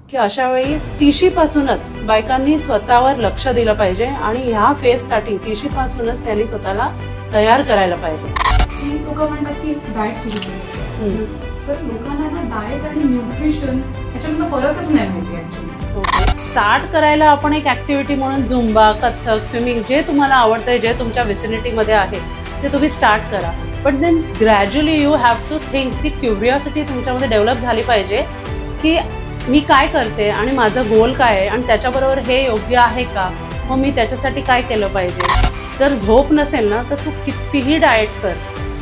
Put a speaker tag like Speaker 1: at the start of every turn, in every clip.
Speaker 1: की अशा वेळी तिशीपासूनच बायकांनी स्वतःवर लक्ष दिलं पाहिजे आणि ह्या फेजसाठी तिशीपासूनच त्यांनी स्वतःला तयार करायला पाहिजे.
Speaker 2: लोक म्हणतात की डाएट सुरू केलं, तर लोकांना ना डाएट आणि न्यूट्रिशन ह्याच्यामध्ये फरकच नाही माहिती ऍक्च्युअली.
Speaker 1: स्टार्ट करायला आपण एक ऍक्टिव्हिटी म्हणून झुंबा, कथक, स्विमिंग जे तुम्हाला आवडतंय, जे तुमच्या विसिनिटीमध्ये आहे ते तुम्ही स्टार्ट करा. But then gradually you have to think, ती क्युरिओसिटी तुमच्यामध्ये डेव्हलप झाली पाहिजे की मी काय करते आणि माझं गोल काय आहे आणि त्याच्याबरोबर हे योग्य आहे का, मग मी त्याच्यासाठी काय केलं पाहिजे. जर झोप नसेल ना तर तू कितीही डाएट कर,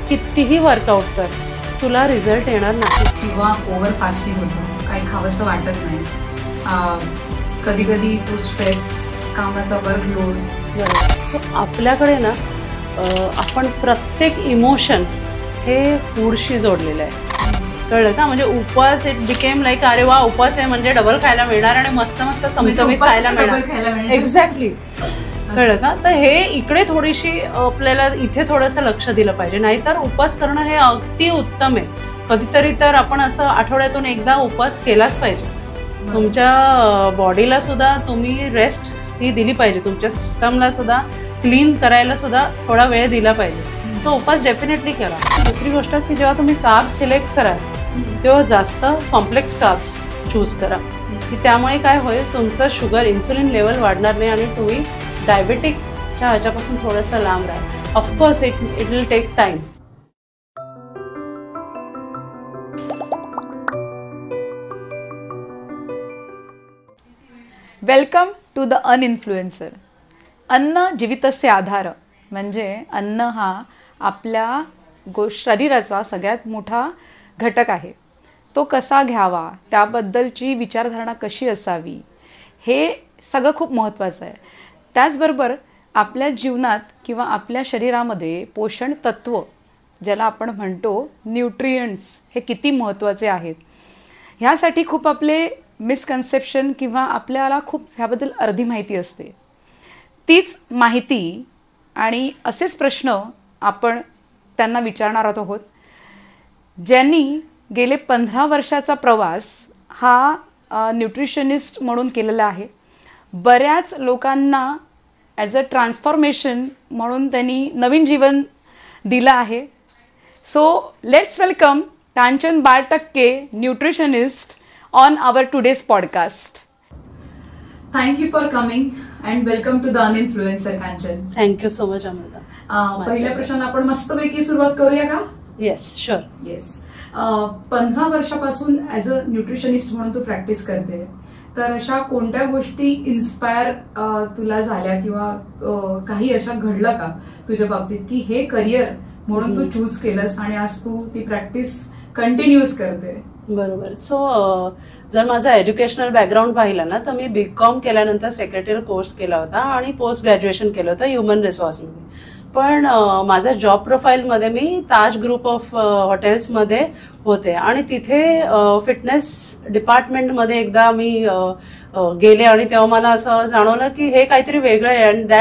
Speaker 1: कितीही वर्कआउट कर, तुला रिझल्ट येणार नाही.
Speaker 2: किंवा ओव्हर फास्टिंग होतं, काही खावंसं वाटत नाही, कधी कधी तो स्ट्रेस, कामाचा वर्कलोड.
Speaker 1: बरोबर. आपल्याकडे ना आपण प्रत्येक इमोशन हे फूडशी जोडलेलं आहे, कळलं का. म्हणजे उपवास इट बिकेम लाईक अरे वा उपवास आहे म्हणजे डबल खायला मिळणार आणि मस्त मस्त चमचमीत खायला मिळणार. एक्झॅक्टली, कळलं का. तर हे इकडे थोडीशी आपल्याला इथे थोडंसं लक्ष दिलं पाहिजे. नाहीतर उपवास करणं हे अगदी उत्तम आहे. कधीतरी तर आपण असं आठवड्यातून एकदा उपवास केलाच पाहिजे. तुमच्या बॉडीला सुद्धा तुम्ही रेस्ट ही दिली पाहिजे, तुमच्या सिस्टमला सुद्धा क्लीन करायला सुद्धा थोडा वेळ दिला पाहिजे. तो उपवास डेफिनेटली करा. दुसरी गोष्ट की जेव्हा तुम्ही कार्ब्स सिलेक्ट कराल तेव्हा जास्त कॉम्प्लेक्स कार्ब्स चूज करा, की त्यामुळे काय होईल, तुमचं शुगर, इन्सुलिन लेवल वाढणार नाही आणि तुम्ही डायबेटिकच्या ह्याच्यापासून थोडंसं लांब राहा. Of course it will take time.
Speaker 3: Welcome to the uninfluencer. अन्न जीवितस्य आधार, म्हणजे अन्न हा आपल्या शरीराचा सगळ्यात मोठा घटक आहे. तो कसा घ्यावा, त्याबद्दलची विचारधारणा कशी असावी, हे सगळं खूप महत्त्वाचं आहे. त्याचबरोबर आपल्या जीवनात किंवा आपल्या शरीरामध्ये पोषण तत्व, ज्याला आपण म्हणतो न्यूट्रियंट्स, हे किती महत्त्वाचे आहेत. ह्यासाठी खूप आपले मिसकन्सेप्शन किंवा आपल्याला खूप ह्याबद्दल अर्धी माहिती असते. तीच माहिती आणि असेच प्रश्न आपण त्यांना विचारणार आहोत ज्यांनी गेले 15 वर्षाचा प्रवास हा न्यूट्रिशनिस्ट म्हणून केलेला आहे. बऱ्याच लोकांना ॲज अ ट्रान्सफॉर्मेशन म्हणून त्यांनी नवीन जीवन दिलं आहे. So let's welcome Kanchan Bartakke, nutritionist, on our today's podcast.
Speaker 2: Thank you for coming and welcome to the uninfluencer Kanchan.
Speaker 1: Thank you so much Amruta.
Speaker 2: पहिल्या प्रश्नाला आपण मस्तपैकी सुरुवात करूया का?
Speaker 1: Yes, sure.
Speaker 2: येस. 15 वर्षापासून ऍज अ न्यूट्रिशनिस्ट म्हणून तू प्रॅक्टिस करते, तर अशा कोणत्या गोष्टी इन्स्पायर तुला झाल्या किंवा काही अशा घडलं का तुझ्या बाबतीत की हे करिअर म्हणून तू चूज केलंस आणि आज तू ती प्रॅक्टिस कंटिन्यूज करते?
Speaker 1: बरोबर. सो जर माझा एज्युकेशनल बॅकग्राऊंड पाहिलं ना तर मी बीकॉम केल्यानंतर सेक्रेटरियल कोर्स केला होता आणि पोस्ट ग्रॅज्युएशन केलं होतं ह्युमन रिसोर्समध्ये. पण माझ्या जॉब प्रोफाईलमध्ये मी ताज ग्रुप ऑफ हॉटेल्समध्ये होते आणि तिथे फिटनेस डिपार्टमेंटमध्ये एकदा मी गेले आणि तेव्हा मला असं जाणवलं की हे काहीतरी वेगळं आहे अँड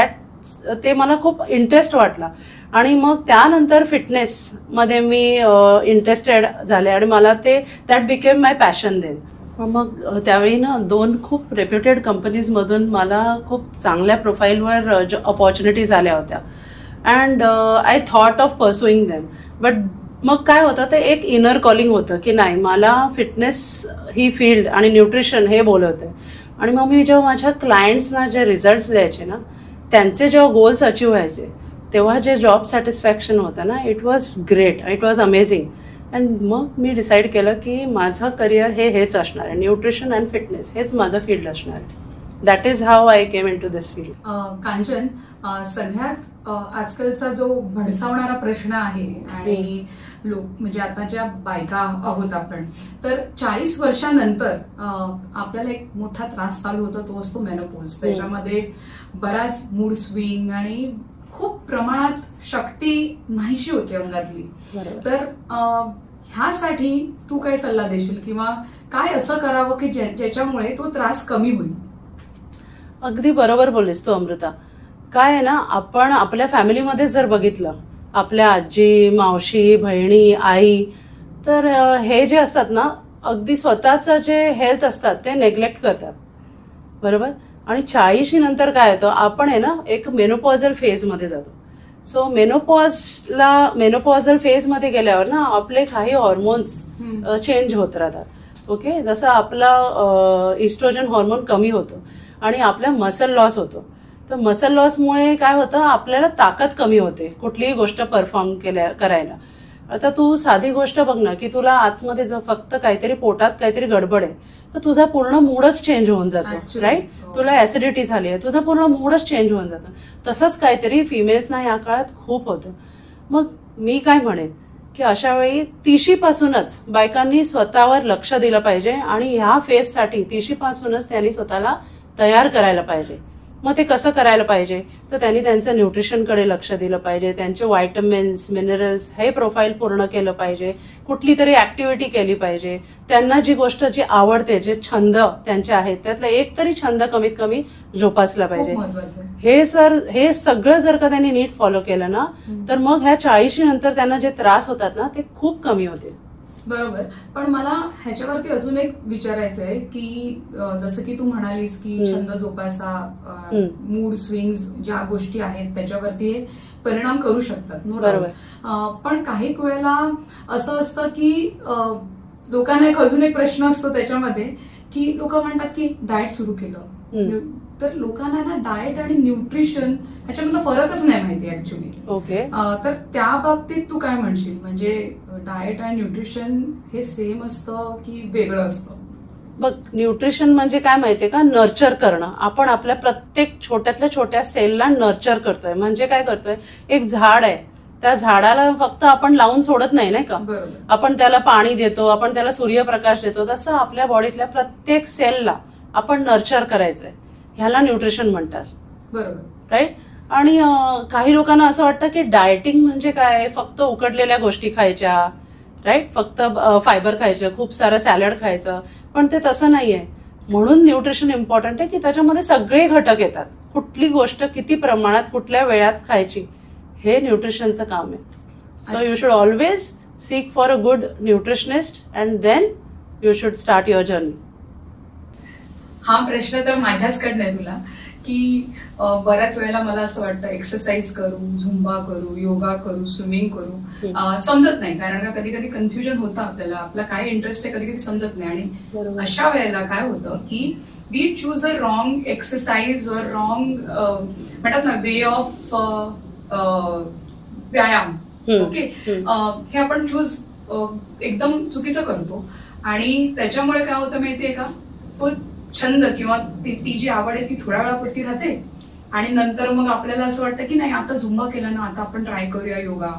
Speaker 1: ते मला खूप इंटरेस्ट वाटला. आणि मग त्यानंतर फिटनेसमध्ये मी इंटरेस्टेड झाले आणि मला ते that became my passion then. मग त्यावेळी ना 2 खूप रेप्युटेड कंपनीजमधून मला खूप चांगल्या प्रोफाईलवर अपॉर्च्युनिटीज आल्या होत्या and I thought of पर्सुईंग them. But मग काय होतं, ते एक इनर कॉलिंग होतं की नाही, मला फिटनेस ही फील्ड आणि न्यूट्रिशन हे बोलवते. आणि मग मी जेव्हा माझ्या क्लायंट्सना जे रिझल्ट्स द्यायचे ना, त्यांचे जेव्हा गोल्स अचीव्ह व्हायचे तेव्हा जे जॉब सॅटिस्फॅक्शन होतं ना, it was great, it was amazing. And मग मी डिसाईड केलं की माझं करिअर हेच असणार आहे, न्यूट्रिशन अँड फिटनेस हेच माझं फील्ड असणार आहे. That is how I came into this field.
Speaker 2: Kanchan, सगळ्यात आजकालचा जो भडसावणारा प्रश्न आहे आणि लोक म्हणजे आताच्या बायका आहोत आपण, तर 40 वर्षानंतर आपल्याला एक मोठा त्रास चालू होतो, तो असतो मेनोपॉज. त्याच्यामध्ये बराच मूड स्विंग आणि खूप प्रमाणात शक्ती नाहीशी होते अंगातली. तर ह्यासाठी तू काय सल्ला देशील किंवा काय असं करावं की ज्याच्यामुळे तो त्रास कमी होईल?
Speaker 1: अगदी बरोबर बोललीस तू अमृता. काय आहे ना, आपण आपल्या फॅमिलीमध्ये जर बघितलं, आपल्या आजी, मावशी, बहिणी, आई, तर हे जे असतात ना, अगदी स्वतःचं जे हेल्थ असतात ते नेग्लेक्ट करतात, बरोबर. आणि 40 नंतर काय होतं, आपण आहे ना एक मेनोपॉझल फेज मध्ये जातो. सो मेनोपॉझल फेज मध्ये गेल्यावर ना आपले काही हॉर्मोन्स चेंज होत राहतात. ओके, जसं आपला इस्ट्रोजन हॉर्मोन कमी होतं आणि आपल्या मसल लॉस होतो. तर मसल लॉसमुळे काय होतं, आपल्याला ताकद कमी होते कुठलीही गोष्ट परफॉर्म करायला. आता तू साधी गोष्ट बघ ना, की तुला आतमध्ये जर फक्त काहीतरी पोटात काहीतरी गडबड आहे तर तुझा पूर्ण मूडच चेंज होऊन जातो, राईट. तुला ऍसिडिटी झाली आहे, तुझा पूर्ण मूडच चेंज होऊन जातं. तसंच काहीतरी फिमेल्सना या काळात खूप होतं. मग मी काय म्हणेन की अशा वेळी 30 पासूनच बायकांनी स्वतःवर लक्ष दिलं पाहिजे आणि ह्या फेजसाठी 30 पासूनच त्यांनी स्वतःला तयार करायला पाहिजे. मग ते कसं करायला पाहिजे, तर त्यांनी त्यांचं न्यूट्रिशनकडे लक्ष दिलं पाहिजे, त्यांचे व्हायटमिन्स मिनरल्स हे प्रोफाईल पूर्ण केलं पाहिजे, कुठली तरी ऍक्टिव्हिटी केली पाहिजे, त्यांना जी गोष्ट जी आवडते, जे छंद त्यांचे आहेत त्यातला एक तरी छंद कमीत कमी जोपासला पाहिजे. हे सगळं जर का त्यांनी नीट फॉलो केलं ना, तर मग ह्या 40 नंतर त्यांना जे त्रास होतात ना ते खूप कमी होते.
Speaker 2: बरोबर. पण मला ह्याच्यावरती अजून एक विचारायचं आहे की जसं की तू म्हणालीस की छंद जोपासा, मूड स्विंग्स ज्या गोष्टी आहेत त्याच्यावरती परिणाम करू शकतात, नो डाऊट. पण काही वेळेला असं असतं की लोकांना अजून एक प्रश्न असतो त्याच्यामध्ये की लोक म्हणतात की डाएट सुरू केलं, तर लोकांना ना डाएट आणि न्यूट्रिशन ह्याच्यामधला फरकच नाही माहिती ऍक्च्युली.
Speaker 1: ओके,
Speaker 2: तर त्या बाबतीत तू काय म्हणशील, म्हणजे डाएट आणि न्यूट्रिशन हे सेम असतं की वेगळं असतं?
Speaker 1: बघ, न्यूट्रिशन म्हणजे काय माहितीये का, नर्चर करणं. आपण आपल्या प्रत्येक छोट्यातल्या छोट्या सेलला नर्चर करतोय. म्हणजे काय करतोय, एक झाड आहे, त्या झाडाला फक्त आपण लावून सोडत नाही का, आपण त्याला पाणी देतो, आपण त्याला सूर्यप्रकाश देतो. तसं आपल्या बॉडीतल्या प्रत्येक सेलला आपण नर्चर करायचंय. ह्याला न्यूट्रिशन म्हणतात,
Speaker 2: बरोबर,
Speaker 1: राईट. आणि काही लोकांना असं वाटतं की डाएटिंग म्हणजे काय, फक्त उकडलेल्या गोष्टी खायच्या, राईट, फक्त फायबर खायचं, खूप सारं सॅलड खायचं. पण ते तसं नाहीये. म्हणून न्यूट्रिशन इम्पॉर्टंट आहे की त्याच्यामध्ये सगळे घटक येतात. कुठली गोष्ट किती प्रमाणात कुठल्या वेळात खायची हे न्यूट्रिशनचं काम आहे. So you should always seek for a good nutritionist and then you should start your journey.
Speaker 2: हा प्रश्न तर माझ्याचकडनं आहे तुला की बऱ्याच वेळेला मला असं वाटतं एक्सरसाइज करू, झुंबा करू, योगा करू, स्विमिंग करू, समजत नाही. कारण का कधी कधी कन्फ्युजन होतं आपल्याला, आपला काय इंटरेस्ट आहे कधी कधी समजत नाही. आणि अशा वेळेला काय होतं की we choose a wrong exercise or wrong म्हणतात ना वे ऑफ व्यायाम. ओके, हे आपण चूज एकदम चुकीचं करतो आणि त्याच्यामुळे काय होतं माहितीये का, तो छंद किंवा ती जी आवड आहे ती थोड्या वेळापुरती राहते आणि नंतर मग आपल्याला असं वाटतं की नाही आता झुंबा केला ना, आता आपण ट्राय करूया योगा.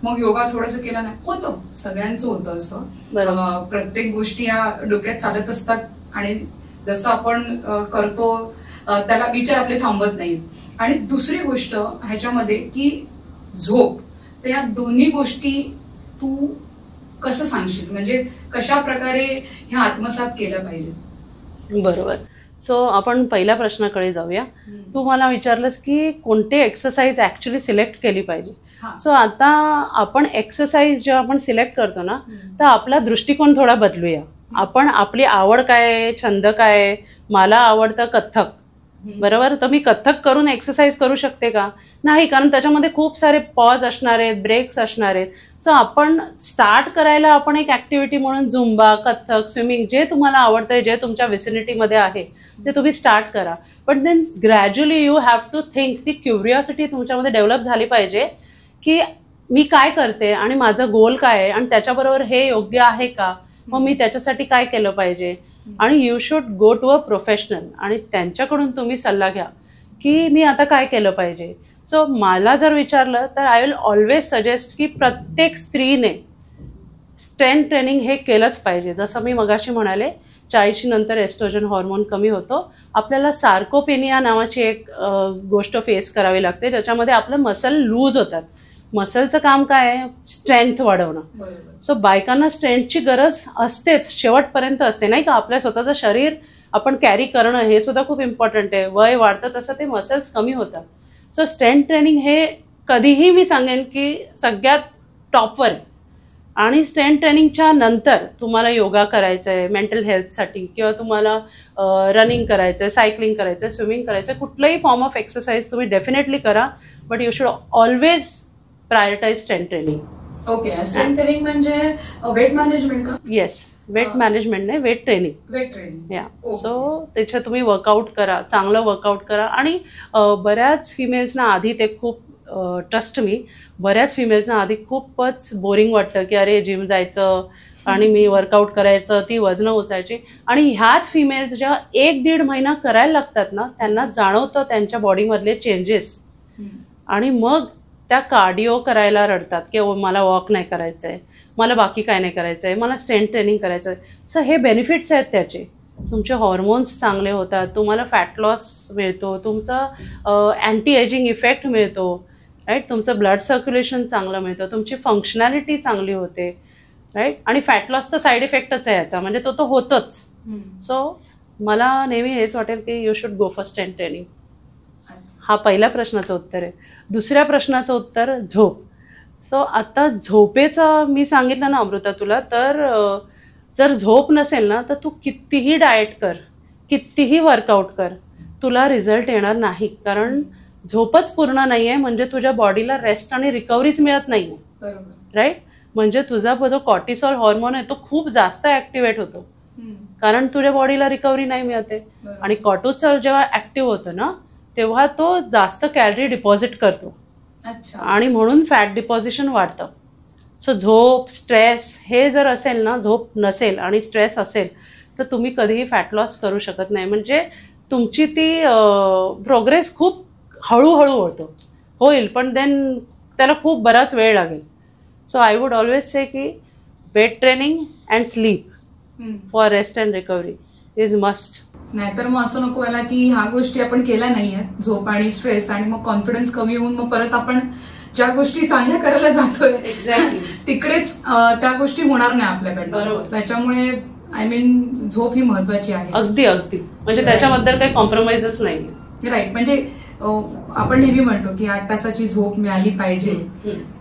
Speaker 2: मग योगा थोडंसं केला नाही, होतं, सगळ्यांचं होतं असं. प्रत्येक गोष्टी या डोक्यात चालत असतात आणि जसं आपण करतो त्याला विचार आपले थांबत नाहीत. आणि दुसरी गोष्ट ह्याच्यामध्ये की झोप, तर या दोन्ही गोष्टी तू कसं सांगशील, म्हणजे कशा प्रकारे ह्या आत्मसात केल्या पाहिजेत?
Speaker 1: बरोबर. सो आपण पहिल्या प्रश्नाकडे जाऊया. तू मला विचारलंस की कोणते एक्सरसाइज ऍक्च्युली सिलेक्ट केली पाहिजे. सो आता आपण एक्सरसाइज जेव्हा आपण सिलेक्ट करतो ना, तर आपला दृष्टिकोन थोडा बदलूया. आपण आपली आवड काय, छंद काय, मला आवडतं कथ्थक, बरोबर, तर मी कथ्थक करून एक्सरसाइज करू शकते का? नाही, कारण त्याच्यामध्ये खूप सारे पॉज असणार आहेत, ब्रेक्स असणार आहेत. सो आपण स्टार्ट करायला आपण एक ऍक्टिव्हिटी म्हणून झुंबा, कथ्थक, स्विमिंग, जे तुम्हाला आवडतंय, जे तुमच्या विसिनिटीमध्ये आहे ते तुम्ही स्टार्ट करा. But then gradually you have to think, ती क्युरिओसिटी तुमच्यामध्ये डेव्हलप झाली पाहिजे की मी काय करते आणि माझं गोल काय आहे आणि त्याच्याबरोबर हे योग्य आहे का, मग मी त्याच्यासाठी काय केलं पाहिजे. आणि you should go to a professional आणि त्यांच्याकडून तुम्ही सल्ला घ्या की मी आता काय केलं पाहिजे. सो मला जर विचारलं तर आय विल ऑलवेज सजेस्ट की प्रत्येक स्त्रीने स्ट्रेंथ ट्रेनिंग हे केलंच पाहिजे. जसं मी मगाशी म्हणाले, 40 नंतर एस्ट्रोजन हॉर्मोन कमी होतो, आपल्याला सार्कोपेनिया नावाची एक गोष्ट फेस करावी लागते, ज्याच्यामध्ये आपलं मसल लूज होतात. मसलचं काम काय आहे, स्ट्रेंथ वाढवणं. सो बायकांना स्ट्रेंथची गरज असतेच, शेवटपर्यंत असते, नाही का. आपल्या स्वतःचं शरीर आपण कॅरी करणं हे सुद्धा खूप इम्पॉर्टंट आहे. वय वाढतं तसं ते मसल्स कमी होतात. सो स्ट्रेंथ ट्रेनिंग हे कधीही मी सांगेन की सगळ्यात टॉपवर आहे. आणि स्ट्रेंथ ट्रेनिंगच्या नंतर तुम्हाला योगा करायचंय मेंटल हेल्थसाठी, किंवा तुम्हाला रनिंग करायचंय, सायकलिंग करायचंय, स्विमिंग करायचंय, कुठलाही फॉर्म ऑफ एक्सरसाइज तुम्ही डेफिनेटली करा, but you should always prioritise strength training.
Speaker 2: Okay, strength training म्हणजे वेट मॅनेजमेंट का?
Speaker 1: येस, वेट मॅनेजमेंट नाही, weight training.
Speaker 2: Weight training,
Speaker 1: yeah. So त्याच्यात तुम्ही वर्कआउट करा, चांगलं वर्कआउट करा. आणि बऱ्याच फिमेल्सना आधी ते खूप ट्रस्ट मी, बऱ्याच फिमेल्सना आधी खूपच बोरिंग वाटतं की अरे जिम जायचं आणि मी वर्कआउट करायचं, ती वजनं उचलायची. आणि ह्याच फिमेल्स ज्या 1-1.5 महिना करायला लागतात ना, त्यांना जाणवतं त्यांच्या बॉडीमधले चेंजेस, आणि मग त्या कार्डिओ करायला रडतात की मला वॉक नाही करायचंय, मला बाकी काय नाही करायचंय, मला स्ट्रेंथ ट्रेनिंग करायचंय. सो हे बेनिफिट्स आहेत त्याचे. तुमचे हॉर्मोन्स चांगले होतात, तुम्हाला फॅट लॉस मिळतो, तुमचा अँटी एजिंग इफेक्ट मिळतो, राईट, तुमचं ब्लड सर्क्युलेशन चांगलं मिळतं, तुमची फंक्शनॅलिटी चांगली होते, राईट. आणि फॅट लॉस तर साईड इफेक्टच आहे याचा, म्हणजे तो होतोच. सो मला नेहमी हेच वाटेल की you should go for strength training. हा पहिल्या प्रश्नाचं उत्तर आहे. दुसऱ्या प्रश्नाचं उत्तर झोप. सो आता झोपेचं मी सांगितलं ना अमृता तुला, तर जर झोप नसेल ना तर तू कितीही डाएट कर, कितीही वर्कआउट कर, तुला रिझल्ट येणार नाही. कारण झोपच पूर्ण नाहीये म्हणजे तुझ्या बॉडीला रेस्ट आणि रिकव्हरीच मिळत नाहीये, राईट. म्हणजे तुझा जो कॉर्टिसॉल हॉर्मोन आहे तो खूप जास्त ऍक्टिव्हेट होतो, कारण तुझ्या बॉडीला रिकव्हरी नाही मिळते. आणि कॉर्टिसॉल जेव्हा ऍक्टिव्ह होतं ना तेव्हा तो जास्त कॅलरी डिपॉझिट करतो, आणि म्हणून फॅट डिपॉझिशन वाढतं. सो झोप, स्ट्रेस हे जर असेल ना, झोप नसेल आणि स्ट्रेस असेल तर तुम्ही कधीही फॅट लॉस करू शकत नाही. म्हणजे तुमची ती प्रोग्रेस खूप हळूहळू होईल, पण देन त्याला खूप बराच वेळ लागेल. So I would always say की weight training and sleep for rest and recovery is must.
Speaker 2: नाहीतर मग असं नको व्हायला की ह्या गोष्टी आपण केल्या नाहीये, झोप आणि स्ट्रेस, आणि मग कॉन्फिडन्स कमी होऊन मग परत आपण ज्या गोष्टी चांगल्या करायला जातोय तिकडेच त्या गोष्टी होणार नाही आपल्याकडनं. त्याच्यामुळे आय मीन झोप ही महत्वाची आहे.
Speaker 1: अगदी अगदी, म्हणजे त्याच्याबद्दल काही कॉम्प्रोमाइजच नाही.
Speaker 2: राईट. म्हणजे आपण नेहमी म्हणतो की 8 तासाची झोप मिळाली पाहिजे,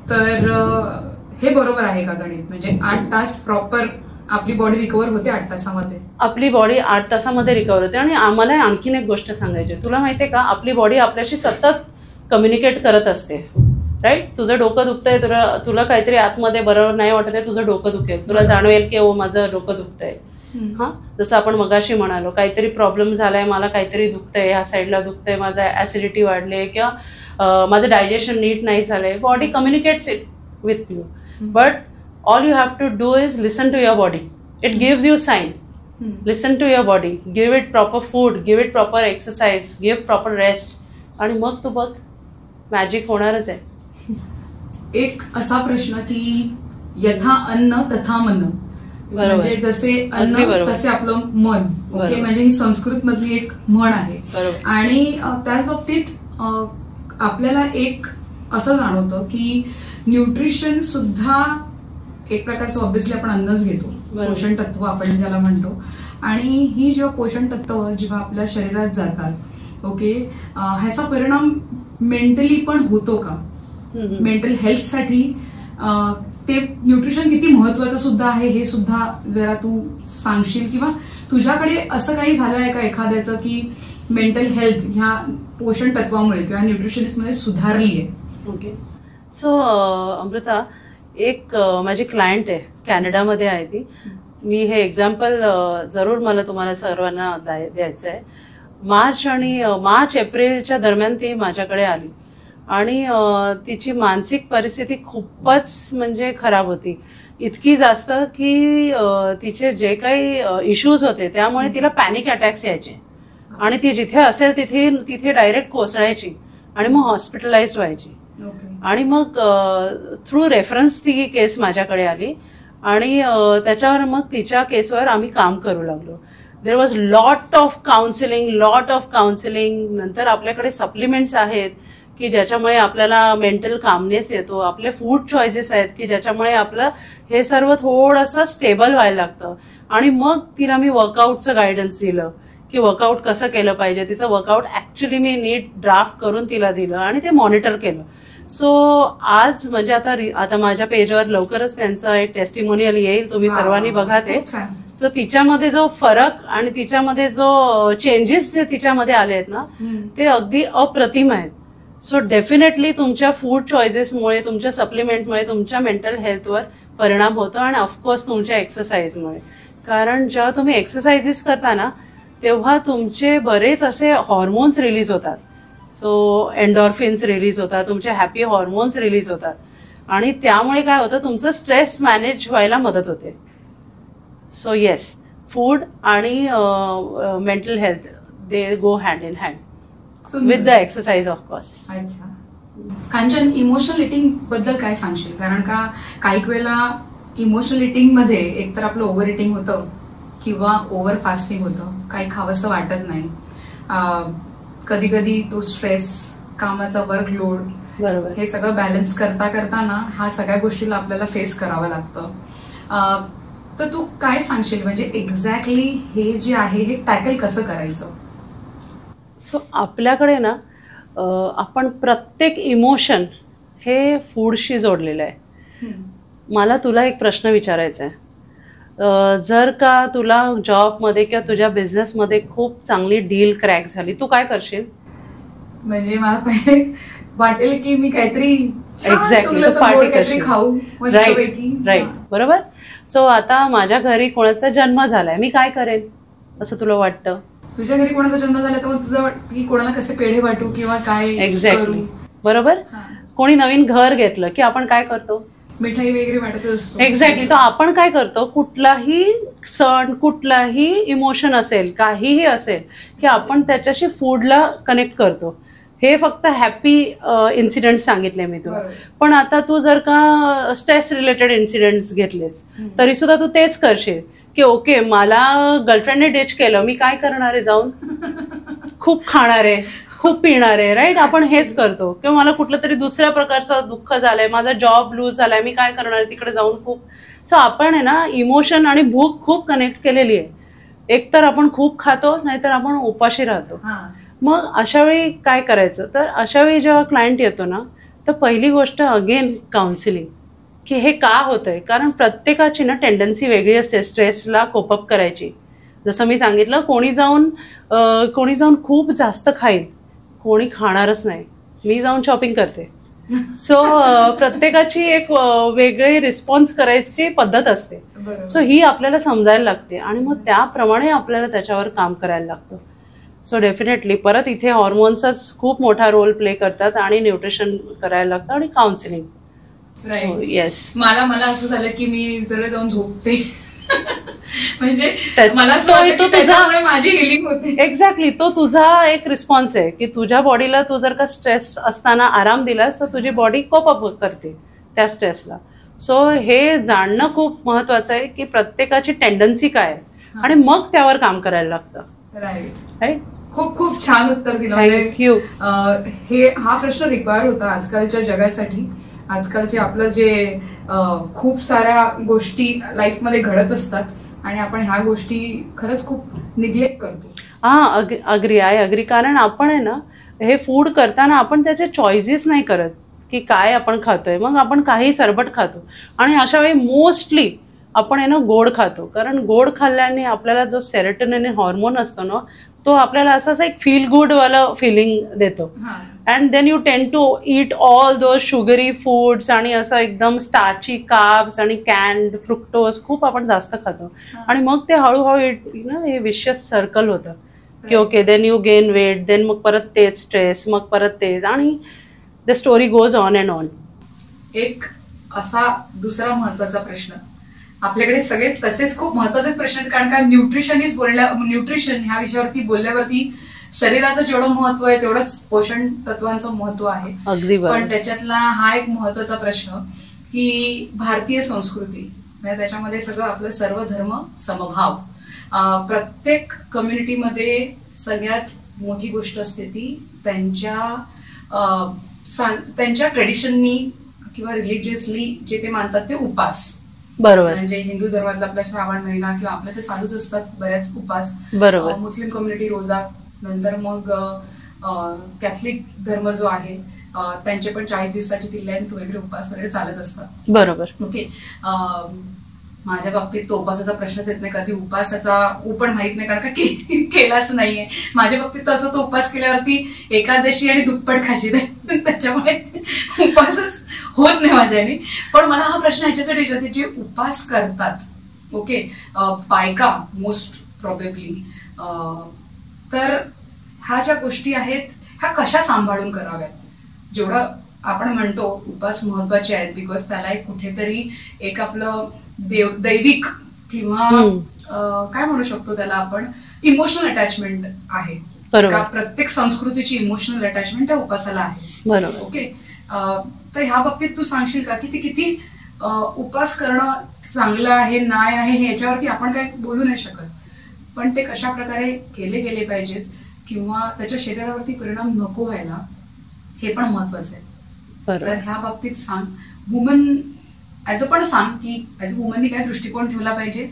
Speaker 2: तर हे बरोबर आहे का गणित? म्हणजे 8 तास प्रॉपर आपली बॉडी रिकव्हर होते 8 तासामध्ये?
Speaker 1: आपली बॉडी 8 तासामध्ये रिकव्हर होते. आणि आम्हाला आणखीन एक गोष्ट सांगायची, तुला माहितीये का, आपली बॉडी आपल्याशी सतत कम्युनिकेट करत असते, राईट. तुझं डोकं दुखतंय, तुला काहीतरी आतमध्ये बरोबर नाही वाटत आहे, तुझं डोकं दुखेल, तुला जाणवेल की ओ माझं डोकं दुखतंय. हा, जसं आपण मगाशी काहीतरी प्रॉब्लेम झालाय, मला काहीतरी दुखतंय, ह्या साईडला दुखतंय, माझा ऍसिडिटी वाढले किंवा माझं डायजेशन नीट नाही झालंय. Body communicates it with you, but all you have to do is listen to your body. It gives you sign. Listen to your body, give it proper food, give it proper exercise, give proper rest, आणि मग तू बघ magic होणारच आहे.
Speaker 2: एक असा प्रश्न की यथा अन्न तथा मन, म्हणजे जसे अन्न तसे आपलं मन. ओके, म्हणजे ही संस्कृत मधली एक म्हण आहे. आणि त्याच बाबतीत आपल्याला एक असं जाणवतं की न्यूट्रिशन सुद्धा एक प्रकारचं ऑब्व्हियसली आपण अन्नच घेतो, पोषण तत्व आपण ज्याला म्हणतो. आणि ही जेव्हा पोषण तत्व जेव्हा आपल्या शरीरात जातात, ओके, ह्याचा परिणाम मेंटली पण होतो का? मेंटल हेल्थसाठी ते न्यूट्रिशन किती महत्वाचं सुद्धा आहे हे सुद्धा जरा तू सांगशील, किंवा तुझ्याकडे असं काही झालं आहे का एखाद्याचं की मेंटल हेल्थ ह्या पोषण तत्वामुळे किंवा न्यूट्रिशनिस्टमध्ये सुधारली आहे?
Speaker 1: ओके. सो अमृता, एक माझी क्लायंट आहे, कॅनडामध्ये आहे ती. मी हे एक्झाम्पल जरूर मला तुम्हाला सर्वांना द्यायचं आहे. मार्च एप्रिलच्या दरम्यान ती माझ्याकडे आली आणि तिची मानसिक परिस्थिती खूपच म्हणजे खराब होती. इतकी जास्त की तिचे जे काही इश्यूज होते त्यामुळे तिला पॅनिक अटॅक्स यायचे आणि ती जिथे असेल तिथे डायरेक्ट कोसळायची आणि मग हॉस्पिटलाइज व्हायची. आणि मग थ्रू रेफरन्स ती केस माझ्याकडे आली आणि त्याच्यावर मग तिच्या केसवर आम्ही काम करू लागलो. There was lot of counselling. नंतर आपल्याकडे सप्लिमेंट्स आहेत की ज्याच्यामुळे आपल्याला मेंटल कामनेस येतो. आपले फूड चॉईसेस आहेत की ज्याच्यामुळे आपलं हे सर्व थोडंसं स्टेबल व्हायला लागतं. आणि मग तिला मी वर्कआउटचं गायडन्स दिलं की वर्कआउट कसं केलं पाहिजे. तिचं वर्कआउट ऍक्च्युली मी नीट ड्राफ्ट करून तिला दिलं आणि ते मॉनिटर केलं. सो आज म्हणजे आता माझ्या पेजवर लवकरच त्यांचं एक टेस्टिमोनियल येईल, तुम्ही सर्वांनी बघा ते. तर तिच्यामध्ये जो फरक आणि तिच्यामध्ये जो चेंजेस जे तिच्यामध्ये आले आहेत ना, ते अगदी अप्रतिम आहेत. सो डेफिनेटली तुमच्या फूड चॉईसेसमुळे, तुमच्या सप्लिमेंटमुळे तुमच्या मेंटल हेल्थवर परिणाम होतो आणि ऑफकोर्स तुमच्या एक्सरसाइजमुळे. कारण जेव्हा तुम्ही एक्सरसाइजेस करता ना, तेव्हा तुमचे बरेच असे हॉर्मोन्स रिलीज होतात. सो एन्डॉर्फिन्स रिलीज होतात, तुमचे हॅपी हॉर्मोन्स रिलीज होतात आणि त्यामुळे काय होतं, तुमचं स्ट्रेस मॅनेज व्हायला मदत होते. सो येस, फूड आणि mental health they go hand in hand with the exercise of course.
Speaker 2: अच्छा कांचन, इमोशनल इटिंग बद्दल काय सांगशील? कारण का काही वेळेला इमोशनल इटिंग मध्ये एकतर आपलं ओव्हर इटिंग होतं किंवा ओव्हर फास्टिंग होतं, काही खावंसं वाटत नाही. कधी कधी तो स्ट्रेस, कामाचा वर्कलोड,
Speaker 1: बरोबर,
Speaker 2: हे सगळं बॅलन्स करताना ह्या सगळ्या गोष्टीला आपल्याला फेस करावं लागतं. तर तू काय सांगशील, म्हणजे एक्झॅक्टली हे जे आहे हे टॅकल कसं करायचं?
Speaker 1: सो आपल्याकडे ना आपण प्रत्येक इमोशन हे फूडशी जोडलेलं आहे. मला तुला एक प्रश्न विचारायचा आहे. जर का तुला जॉबमध्ये किंवा तुझ्या बिझनेसमध्ये खूप चांगली डील क्रॅक झाली, तू काय करशील?
Speaker 2: म्हणजे मला पहिले वाटेल की मी काहीतरी
Speaker 1: एक्झॅक्टली पार्टी करशील.
Speaker 2: खाऊ.
Speaker 1: राईट, बरोबर. सो आता माझ्या घरी कोणाचा जन्म झालाय, मी काय करेन असं तुला वाटतं?
Speaker 2: तुझ्या घरी कोणाचा जन्म झाला तर मग तुझं वाटतं की कोणाला कसे पेढे वाटू किंवा काय?
Speaker 1: एक्झॅक्टली, बरोबर. कोणी नवीन घर घेतलं की आपण काय करतो?
Speaker 2: मिठाई वगैरे वाटत असतो.
Speaker 1: एक्झॅक्टली. तर आपण काय करतो, कुठलाही सण, कुठलाही इमोशन असेल, काहीही असेल, की आपण त्याच्याशी फूडला कनेक्ट करतो. हे फक्त हॅपी इन्सिडेंट सांगितले मी तुला. पण आता तू जर का स्ट्रेस रिलेटेड इन्सिडेंट्स घेतलेस तरी सुद्धा तू तेच करशील की ओके, मला गर्लफ्रेंडने डिच केलं, मी काय करणार आहे जाऊन? खूप खाणार आहे, खूप पिणार आहे, राईट. आपण हेच करतो. किंवा मला कुठलं तरी दुसऱ्या प्रकारचं दुःख झालंय, माझा जॉब लूज झालाय, मी काय करणार आहे तिकडे जाऊन खूप. सो आपण आहे ना, इमोशन आणि भूक खूप कनेक्ट केलेली आहे. एकतर आपण खूप खातो, नाहीतर आपण उपाशी राहतो. मग अशा वेळी काय करायचं? तर अशा वेळी जेव्हा क्लायंट येतो ना, तर पहिली गोष्ट अगेन काउन्सिलिंग, की हे का होतंय. कारण प्रत्येकाची ना टेंडन्सी वेगळी असते स्ट्रेसला कोपअप करायची. जसं मी सांगितलं, कोणी जाऊन खूप जास्त खाईल, कोणी खाणारच नाही. मी जाऊन शॉपिंग करते. सो प्रत्येकाची एक वेगळी रिस्पॉन्स करायची पद्धत असते. सो ही आपल्याला समजायला लागते आणि मग त्याप्रमाणे आपल्याला त्याच्यावर काम करायला लागतं. सो डेफिनेटली परत इथे हॉर्मोन्सच खूप मोठा रोल प्ले करतात आणि न्यूट्रिशन करायला लागतं आणि काउन्सिलिंग. येस,
Speaker 2: मला असं झालं की मी जरा जाऊन झोपते. म्हणजे मला माझी हिलिंग होते.
Speaker 1: एक्झॅक्टली, तो तुझा एक रिस्पॉन्स आहे की तुझ्या बॉडीला तू जर का स्ट्रेस असताना आराम दिलास तर तुझी बॉडी कोप अप करते त्या स्ट्रेसला. सो हे जाणणं खूप महत्वाचं आहे की प्रत्येकाची टेंडन्सी काय आहे आणि मग त्यावर काम करायला लागतं.
Speaker 2: राईट. खूप खूप छान उत्तर दिलं.
Speaker 1: थँक्यू.
Speaker 2: हा प्रश्न रिक्वायर्ड होता आजकालच्या जगासाठी. आजकालचे आपलं जे खूप साऱ्या गोष्टी लाईफमध्ये घडत असतात आणि आपण ह्या गोष्टी खरंच खूप निग्लेक्ट करतो.
Speaker 1: I agree. कारण आपण आहे ना, हे फूड करताना आपण त्याचे चॉईसेस नाही करत की काय आपण खातोय. मग आपण काही सरबट खातो आणि अशा वेळी मोस्टली आपण आहे ना गोड खातो. कारण गोड खाल्ल्याने आपल्याला जो सेरोटोनिन हॉर्मोन असतो ना, तो आपल्याला असं एक फील गुड वाला फिलिंग देतो. And then you tend to eat all those sugary foods आणि असं एकदम स्टार्ची कार्ब्स आणि कॅन्ड फ्रुक्टोज खूप आपण जास्त खातो आणि मग ते हळूहळू हे विशियस सर्कल होतं की okay, then you gain weight, then मग परत तेच स्ट्रेस, मग परत तेच, आणि the story goes on and on.
Speaker 2: एक असा दुसरा महत्वाचा प्रश्न, आपल्याकडे सगळे तसेच खूप महत्वाचे प्रश्न आहेत. कारण का न्यूट्रिशन ह्या विषयावरती बोलल्यावरती शरीराचं जेवढं महत्व आहे तेवढंच पोषण तत्वांचं महत्व आहे.
Speaker 1: अगदी.
Speaker 2: पण त्याच्यातला हा एक महत्वाचा प्रश्न की भारतीय संस्कृती, म्हणजे त्याच्यामध्ये सगळं आपलं सर्व धर्म समभाव, प्रत्येक कम्युनिटीमध्ये सगळ्यात मोठी गोष्ट असते ती त्यांच्या ट्रेडिशननी किंवा रिलिजियसली जे ते मानतात ते उपास.
Speaker 1: बरोबर.
Speaker 2: म्हणजे हिंदू धर्मातला आपला श्रावण महिना किंवा आपल्या ते चालूच असतात बऱ्याच उपास.
Speaker 1: बरोबर.
Speaker 2: मुस्लिम कम्युनिटी रोजा, नंतर मग कॅथलिक धर्म जो आहे त्यांचे पण 40 दिवसाची तिल्यांत वगैरे उपवास वगैरे चालत असतात.
Speaker 1: बरोबर.
Speaker 2: ओके. माझ्या बाबतीत तो उपासाचा प्रश्नच येत नाही, कधी उपासाचा पण माहित नाही, कारण का केलाच नाहीये. माझ्या बाबतीत तर असं तो उपास केल्यावरती एकादशी आणि दुप्पट खाशी त्याच्यामुळे उपासच होत नाही माझ्याने. पण मला हा प्रश्न ह्याच्यासाठी विचारते, जे उपास करतात, ओके, बायका मोस्ट प्रॉबेबली, तर ह्या ज्या गोष्टी आहेत ह्या कशा सांभाळून कराव्यात? जेवढं आपण म्हणतो उपास महत्वाचे आहेत, बिकॉज त्याला एक कुठेतरी एक आपलं दैविक किंवा काय म्हणू शकतो त्याला आपण, इमोशनल अटॅचमेंट आहे. प्रत्येक संस्कृतीची इमोशनल अटॅचमेंट त्या उपासाला आहे.
Speaker 1: बरोबर.
Speaker 2: ओके. तर ह्या बाबतीत तू सांगशील का की ते किती उपास करणं चांगलं आहे नाही आहे हे याच्यावरती आपण काय बोलू नाही शकत, पण ते कशा प्रकारे केले गेले पाहिजेत किंवा त्याच्या शरीरावरती परिणाम नको व्हायला हे पण महत्वाचं आहे. तर ह्या बाबतीत सांग, वुमन ऍज अ पण सांग की ऍज अ वुमननी काय दृष्टिकोन ठेवला पाहिजे.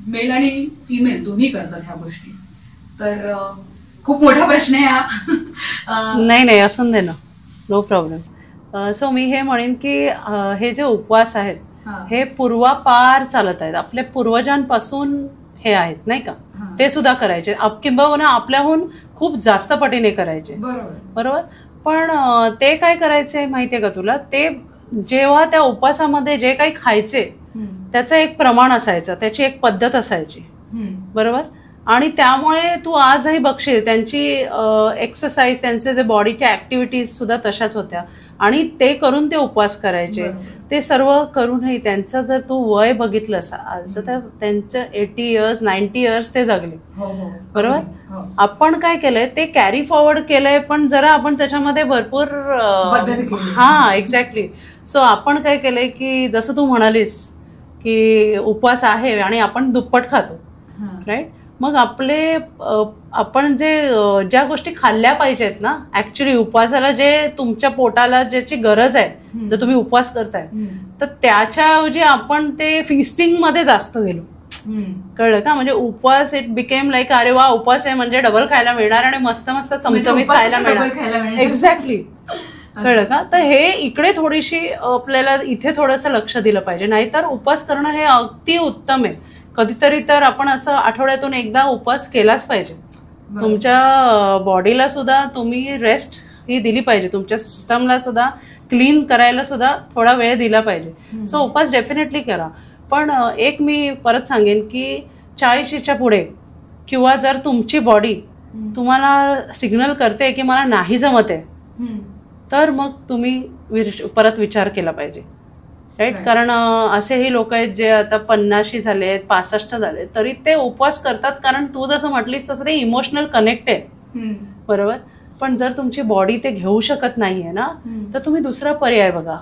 Speaker 2: मेल आणि फिमेल दोन्ही करतात ह्या गोष्टी, तर खूप मोठा प्रश्न आहे हा.
Speaker 1: नाही असून दे ना, नो प्रॉब्लेम. सो मी हे म्हणेन की हे जे उपवास आहेत हे पूर्वापार चालत आहेत, आपल्या पूर्वजांपासून हे आहेत नाही का, ते सुद्धा करायचे, किंबहुना आपल्याहून खूप जास्त पटीने करायचे. बरोबर. पण ते काय करायचे माहितीये का तुला, ते जेव्हा त्या उपवासामध्ये जे काही खायचे त्याचं एक प्रमाण असायचं, त्याची एक पद्धत असायची. बरोबर. आणि त्यामुळे तू आजही बघशील त्यांची एक्सरसाइज, त्यांचे जे बॉडीच्या ऍक्टिव्हिटीज सुद्धा तशाच होत्या आणि ते करून ते उपवास करायचे. ते सर्व करूनही त्यांचं जर तू वय बघितलंस आज तर त्यांचं 80 इयर्स 90 इयर्स ते जगले. बरोबर. आपण काय केलंय ते कॅरी फॉरवर्ड केलंय, पण जरा आपण त्याच्यामध्ये भरपूर एक्झॅक्टली. सो आपण काय केलंय की जसं तू म्हणालीस की उपवास आहे आणि आपण दुप्पट खातो, राईट. मग आपण ज्या गोष्टी खाल्ल्या पाहिजेत ना ऍक्च्युली उपवासाला, जे तुमच्या पोटाला ज्याची गरज आहे, जर तुम्ही उपवास करताय तर त्याच्याऐवजी आपण ते फिस्टिंग मध्ये जास्त गेलो. कळलं का? म्हणजे उपवास इट बिकेम लाईक अरे वा उपवास आहे म्हणजे डबल खायला मिळणार आणि मस्त मस्त चमचमीत खायला मिळणार. एक्झॅक्टली. कळलं का? तर हे इकडे थोडीशी आपल्याला इथे थोडंसं लक्ष दिलं पाहिजे, नाहीतर उपवास करणं हे अगदी उत्तम आहे. कधीतरी तर आपण असं आठवड्यातून एकदा उपवास केलाच पाहिजे. तुमच्या बॉडीला सुद्धा तुम्ही रेस्ट ही दिली पाहिजे, तुमच्या सिस्टमला सुद्धा क्लीन करायला सुद्धा थोडा वेळ दिला पाहिजे. सो उपवास डेफिनेटली करा. पण एक मी परत सांगेन की 40च्या पुढे किंवा जर तुमची बॉडी तुम्हाला सिग्नल करते की मला नाही जमत आहे, तर मग तुम्ही परत विचार केला पाहिजे, राईट. कारण असेही लोक आहेत जे आता 50 झालेत, 65 झाले तरी ते उपवास करतात, कारण तू जसं म्हटलीस तसं ते इमोशनल कनेक्ट आहे. बरोबर. पण जर तुमची बॉडी ते घेऊ शकत नाहीये ना, तर तुम्ही दुसरा पर्याय बघा.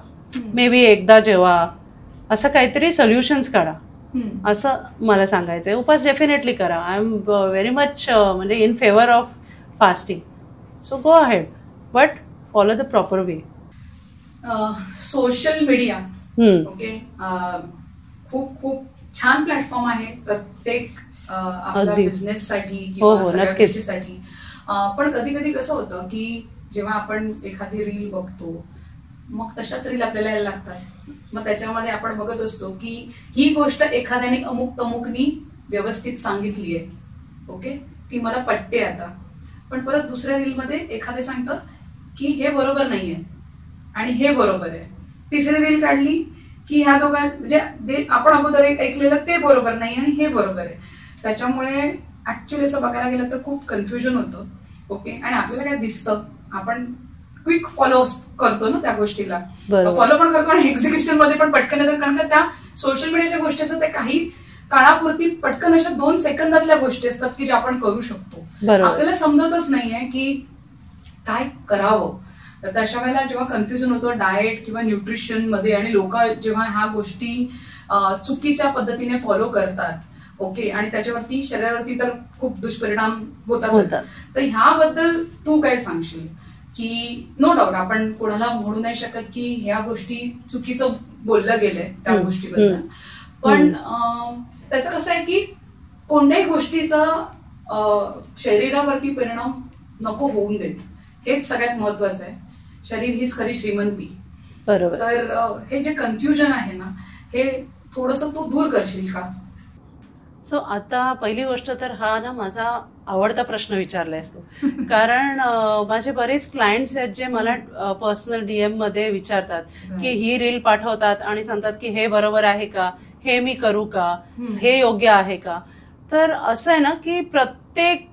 Speaker 1: मे बी एकदा जेव्हा असं काहीतरी सोल्युशन्स काढा, असं मला सांगायचंय. उपवास डेफिनेटली करा. आय एम व्हेरी मच म्हणजे in favour of fasting. So go ahead, but follow the proper way.
Speaker 2: Social media okay खूप खूप छान प्लॅटफॉर्म आहे प्रत्येक आपल्या बिझनेससाठी किंवा सगळ्या गोष्टीसाठी. पण कधी कधी कसं होतं की जेव्हा आपण एखादी रील बघतो मग तशाच रील आपल्याला यायला लागतात. मग त्याच्यामध्ये आपण बघत असतो की ही गोष्ट एखाद्याने अमुक तमुकनी व्यवस्थित सांगितली आहे, ओके, ती मला पटते आता. पण परत दुसऱ्या रीलमध्ये एखादे सांगतं की हे बरोबर नाहीये आणि हे बरोबर आहे. तिसरी रील काढली की ह्या दोघां म्हणजे आपण अगोदर ऐकलेलं ते बरोबर नाही आणि हे बरोबर आहे. त्याच्यामुळे ऍक्च्युअली असं बघायला गेलं तर खूप कन्फ्युजन होतं. ओके. आणि आपल्याला काय दिसतं, आपण क्विक फॉलो करतो ना त्या गोष्टीला, फॉलो पण करतो आणि एक्झिक्युशन मध्ये पण पटकन येतात. कारण का त्या सोशल मीडियाच्या गोष्टी असतात त्या काही काळापुरती पटकन अशा 2 सेकंदातल्या गोष्टी असतात की ज्या आपण करू शकतो. आपल्याला समजतच नाहीये की काय करावं. तर अशा वेळेला जेव्हा कन्फ्युजन होतं डाएट किंवा न्यूट्रिशन मध्ये आणि लोक जेव्हा ह्या गोष्टी चुकीच्या पद्धतीने फॉलो करतात, ओके, आणि त्याच्यावरती शरीरावरती तर खूप दुष्परिणाम होतात. तर ह्याबद्दल तू काय सांगशील? की नो डाऊट आपण कोणाला म्हणू नाही शकत की ह्या गोष्टी चुकीचं बोललं गेलंय त्या गोष्टीबद्दल, पण त्याचं कसं आहे की कोणत्याही गोष्टीचा शरीरावरती परिणाम नको होऊन देत. हेच सगळ्यात महत्वाचं आहे. शरीर हीच खरी श्रीमंती.
Speaker 1: बरोबर.
Speaker 2: तर हे जे कन्फ्युजन आहे ना, हे थोडंसं तू दूर करशील का?
Speaker 1: सो आता पहिली गोष्ट तर हा ना माझा आवडता प्रश्न विचारलायस तू. कारण माझे बरेच क्लायंट्स आहेत जे मला पर्सनल DM मध्ये विचारतात की ही रील पाठवतात आणि सांगतात की हे बरोबर आहे का, हे मी करू का, हे योग्य आहे का. तर असं आहे ना की प्रत्येक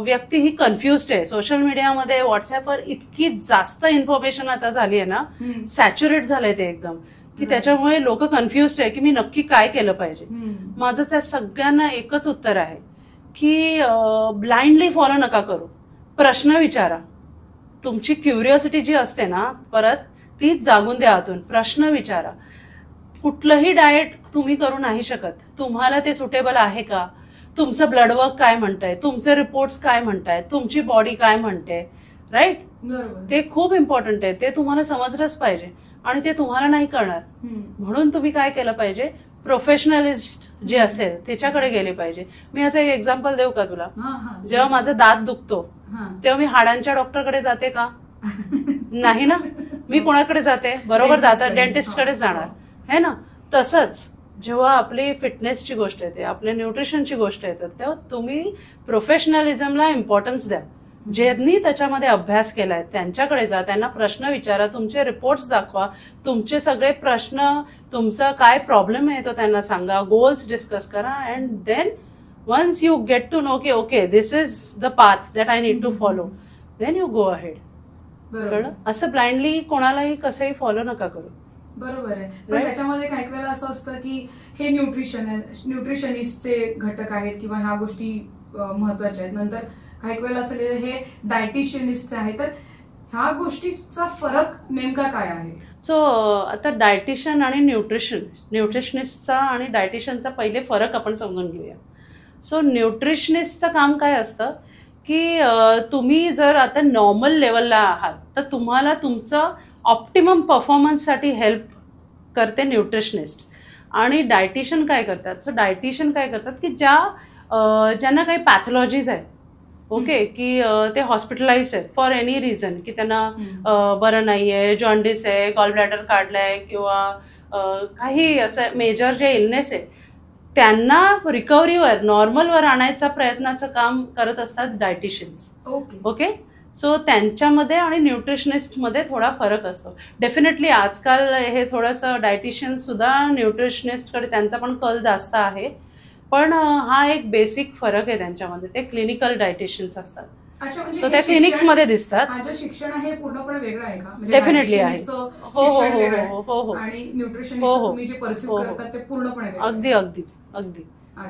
Speaker 1: व्यक्ती ही कन्फ्युज्ड आहे. सोशल मीडियामध्ये व्हॉट्सअपवर इतकी जास्त इन्फॉर्मेशन आता झाली आहे ना, सॅच्युरेट झालंय ते एकदम, की त्याच्यामुळे लोक कन्फ्युज्ड आहे की मी नक्की काय केलं पाहिजे. माझं त्या सगळ्यांना एकच उत्तर आहे की ब्लाइंडली फॉलो नका करू. प्रश्न विचारा. तुमची क्युरिओसिटी जी असते ना परत तीच जागून द्या आतून. प्रश्न विचारा. कुठलंही डाएट तुम्ही करू नाही शकत. तुम्हाला ते सुटेबल आहे का, तुमचं ब्लडवर्क काय म्हणतंय, तुमचे रिपोर्ट्स काय म्हणतायत, तुमची बॉडी काय म्हणते, राईट. ते खूप इम्पॉर्टंट आहे. ते तुम्हाला समजलंच पाहिजे आणि ते तुम्हाला नाही करणार. म्हणून तुम्ही काय केलं पाहिजे, प्रोफेशनलिस्ट जे असेल त्याच्याकडे गेले पाहिजे. मी असं एक एक्झाम्पल देऊ का तुला. जेव्हा माझा दात दुखतो तेव्हा मी हाडांच्या डॉक्टरकडे जाते का? नाही ना. मी कोणाकडे जाते, बरोबर दाता डेंटिस्टकडेच जाणार है ना. तसंच जेव्हा आपली फिटनेसची गोष्ट येते, आपल्या न्यूट्रिशनची गोष्ट येते, तेव्हा तुम्ही प्रोफेशनलिझमला इम्पॉर्टन्स द्या. ज्यांनी त्याच्यामध्ये अभ्यास केलाय त्यांच्याकडे जा, त्यांना प्रश्न विचारा, तुमचे रिपोर्ट्स दाखवा, तुमचे सगळे प्रश्न, तुमचा काय प्रॉब्लेम आहे तो त्यांना सांगा, गोल्स डिस्कस करा. And then once you get to know की okay this is the path that I need to follow, then you go ahead. बरोबर. असं ब्लाइंडली कोणालाही कसंही फॉलो नका करू.
Speaker 2: बरोबर आहे. पण त्याच्यामध्ये काही वेळेला असं असतं की हे न्यूट्रिशनिस्टचे घटक आहेत किंवा ह्या गोष्टी महत्वाच्या आहेत. नंतर काही वेळेला असं हे डायटिशियनिस्ट आहे. तर ह्या गोष्टीचा फरक नेमका काय आहे?
Speaker 1: सो आता डायटिशियन आणि न्यूट्रिशनिस्टचा आणि डायटिशियनचा पहिले फरक आपण समजून घेऊया. सो न्यूट्रिशनिस्टचं काम काय असतं की तुम्ही जर आता नॉर्मल लेवलला आहात तर तुम्हाला तुमचं ऑप्टिमम परफॉर्मन्ससाठी हेल्प करते न्यूट्रिशनिस्ट. आणि डायटिशियन काय करतात, सो डायटिशियन काय करतात की ज्यांना काही पॅथॉलॉजीज आहेत, ओके, की ते हॉस्पिटलाइज आहेत फॉर एनी रिझन, की त्यांना बरं नाहीये, जॉन्डिस आहे, गॉल ब्लॅडर काढलाय किंवा काही असं मेजर जे इलनेस आहे, त्यांना रिकव्हरीवर नॉर्मलवर आणायचा प्रयत्नाचं काम करत असतात डायटिशियन्स. ओके. सो त्यांच्यामध्ये आणि न्यूट्रिशनिस्टमध्ये थोडा फरक असतो. डेफिनेटली आजकाल हे थोडंसं डायटिशियन सुद्धा न्यूट्रिशनिस्टकडे त्यांचा पण कल जास्त आहे. पण हा एक बेसिक फरक आहे त्यांच्यामध्ये. ते क्लिनिकल डायटिशियन्स असतात.
Speaker 2: म्हणजे
Speaker 1: त्या क्लिनिक्स मध्ये दिसतात.
Speaker 2: माझं शिक्षण आहे पूर्णपणे वेगळं आहे का?
Speaker 1: डेफिनेटली आहे.
Speaker 2: हो. आणि न्यूट्रिशनिस्ट तुम्ही जे परस्यू करतात ते पूर्णपणे
Speaker 1: अगदी अगदी अगदी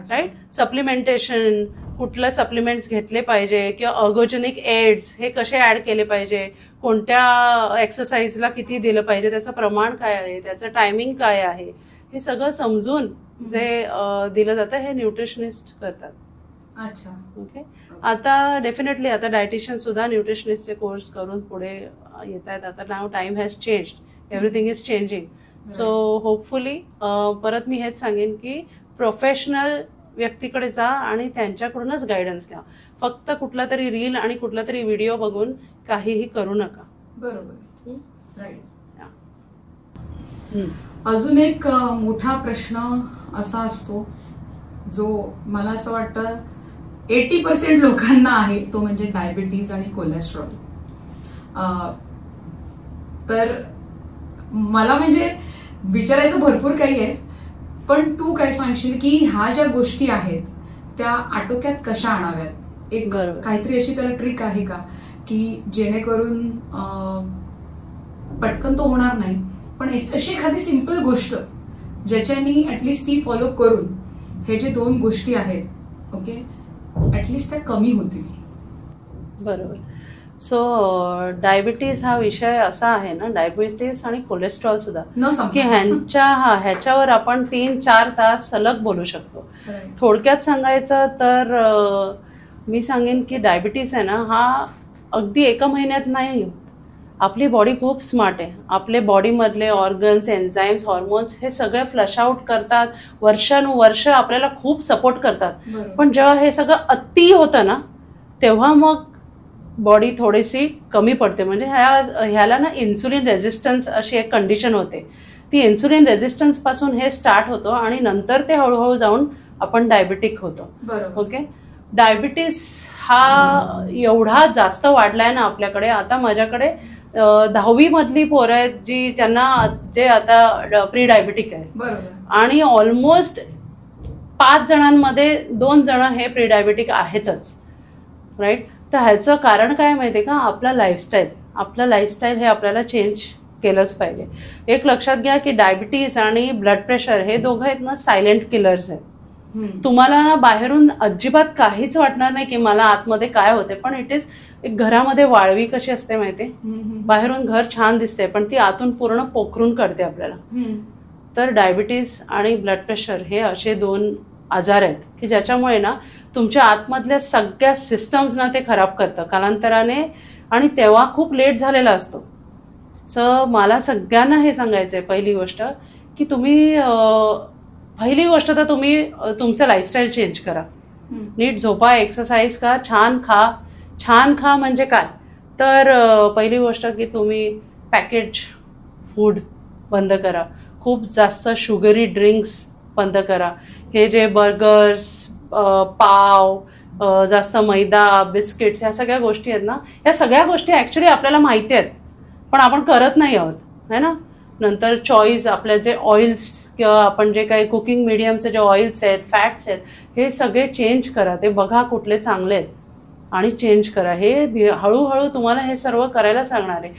Speaker 1: राईट. सप्लिमेंटेशन, कुठलं सप्लिमेंट्स घेतले पाहिजे किंवा अर्गोजेनिक एड्स हे कसे ऍड केले पाहिजे, कोणत्या एक्सरसाइजला किती दिलं पाहिजे, त्याचं प्रमाण काय आहे, त्याचं टायमिंग काय आहे, हे सगळं समजून जे दिलं जातं हे न्यूट्रिशनिस्ट करतात.
Speaker 2: अच्छा.
Speaker 1: ओके. आता डेफिनेटली आता डायटिशियन सुद्धा न्यूट्रिशनिस्टचे कोर्स करून पुढे येत आहेत. आता now time has changed, everything is changing. So hopefully परत मी हेच सांगेन की प्रोफेशनल व्यक्तीकडे जा आणि त्यांच्याकडूनच गायडन्स घ्या. फक्त कुठला तरी रील आणि कुठला तरी व्हिडिओ बघून काहीही करू नका.
Speaker 2: बरोबर. राईट. अजून एक मोठा प्रश्न असा असतो जो मला असं वाटतं 80% लोकांना आहे, तो म्हणजे डायबिटीज आणि कोलेस्ट्रॉल. तर मला म्हणजे विचारायचं भरपूर काही आहे, पण तू काय सांगशील की ह्या ज्या गोष्टी आहेत त्या आटोक्यात कशा आणाव्यात? एक काहीतरी अशी त्याला ट्रिक आहे का की जेणेकरून पटकन तो होणार नाही, पण अशी एखादी सिंपल गोष्ट ज्याच्यानी ऍटलिस्ट ती फॉलो करून हे जे दोन गोष्टी आहेत, ओके, ऍटलिस्ट त्या कमी होतील?
Speaker 1: बरोबर. सो डायबिटीज हा विषय असा आहे ना, डायबिटीज आणि कोलेस्ट्रॉल सुद्धा, की ह्याच्यावर आपण 3-4 तास सलग बोलू शकतो. थोडक्यात सांगायचं तर मी सांगेन की डायबिटीज आहे ना हा अगदी एका महिन्यात नाही. आपली बॉडी खूप स्मार्ट आहे. आपले बॉडीमधले ऑर्गन्स, एन्झाईम्स, हॉर्मोन्स हे सगळे फ्लश आउट करतात, वर्षानुवर्ष आपल्याला खूप सपोर्ट करतात. पण जेव्हा हे सगळं अति होतं ना तेव्हा मग बॉडी थोडीशी कमी पडते. म्हणजे ह्याला ना इन्सुलिन रेझिस्टन्स अशी एक कंडिशन होते. ती इन्सुलिन रेझिस्टन्स पासून हे स्टार्ट होतो आणि नंतर ते हळूहळू जाऊन आपण डायबिटिक होतो. ओके. डायबिटीस हा एवढा जास्त वाढलाय ना आपल्याकडे. आता माझ्याकडे 10वी मधली पोरं आहेत जे आता प्री डायबिटिक आहेत आणि ऑलमोस्ट 5 जणांमध्ये 2 जण हे प्री डायबिटिक आहेतच. राईट. तर ह्याचं कारण काय माहितीये का? आपलं लाईफस्टाईल हे आपल्याला चेंज केलंच पाहिजे. एक लक्षात घ्या की डायबिटीज आणि ब्लड प्रेशर हे दोघं आहेत ना सायलेंट किलर्स आहेत. तुम्हाला ना बाहेरून अजिबात काहीच वाटणार नाही की मला आतमध्ये काय होते, पण इट इज एक घरामध्ये वाळवी कशी असते माहितीये, बाहेरून घर छान दिसते पण ती आतून पूर्ण पोखरून काढते आपल्याला. तर डायबिटीज आणि ब्लड प्रेशर हे असे 2 आजार आहेत की ज्याच्यामुळे ना तुमच्या आतमधल्या सगळ्या सिस्टम्स ना ते खराब करतं कालांतराने आणि तेव्हा खूप लेट झालेला असतो. सो मला सगळ्यांना हे सांगायचंय पहिली गोष्ट की पहिली गोष्ट तर तुम्ही तुमचं लाईफस्टाईल चेंज करा. नीट झोपा, एक्सरसाइज करा, छान खा म्हणजे काय तर पहिली गोष्ट की तुम्ही पॅकेज फूड बंद करा. खूप जास्त शुगरी ड्रिंक्स बंद करा. हे जे बर्गर्स, पाव, जास्त मैदा, बिस्किट्स ह्या सगळ्या गोष्टी आहेत ना, ह्या सगळ्या गोष्टी ऍक्च्युली आपल्याला माहिती आहेत पण आपण करत नाही आहोत है ना. नंतर चॉईस, आपल्या जे ऑइल्स किंवा आपण जे काही कुकिंग मीडियमचे जे ऑइल्स आहेत, फॅट्स आहेत, हे सगळे चेंज करा. ते बघा कुठले चांगले आहेत आणि चेंज करा. हे हळूहळू तुम्हाला हे सर्व करायला सांगणार आहे.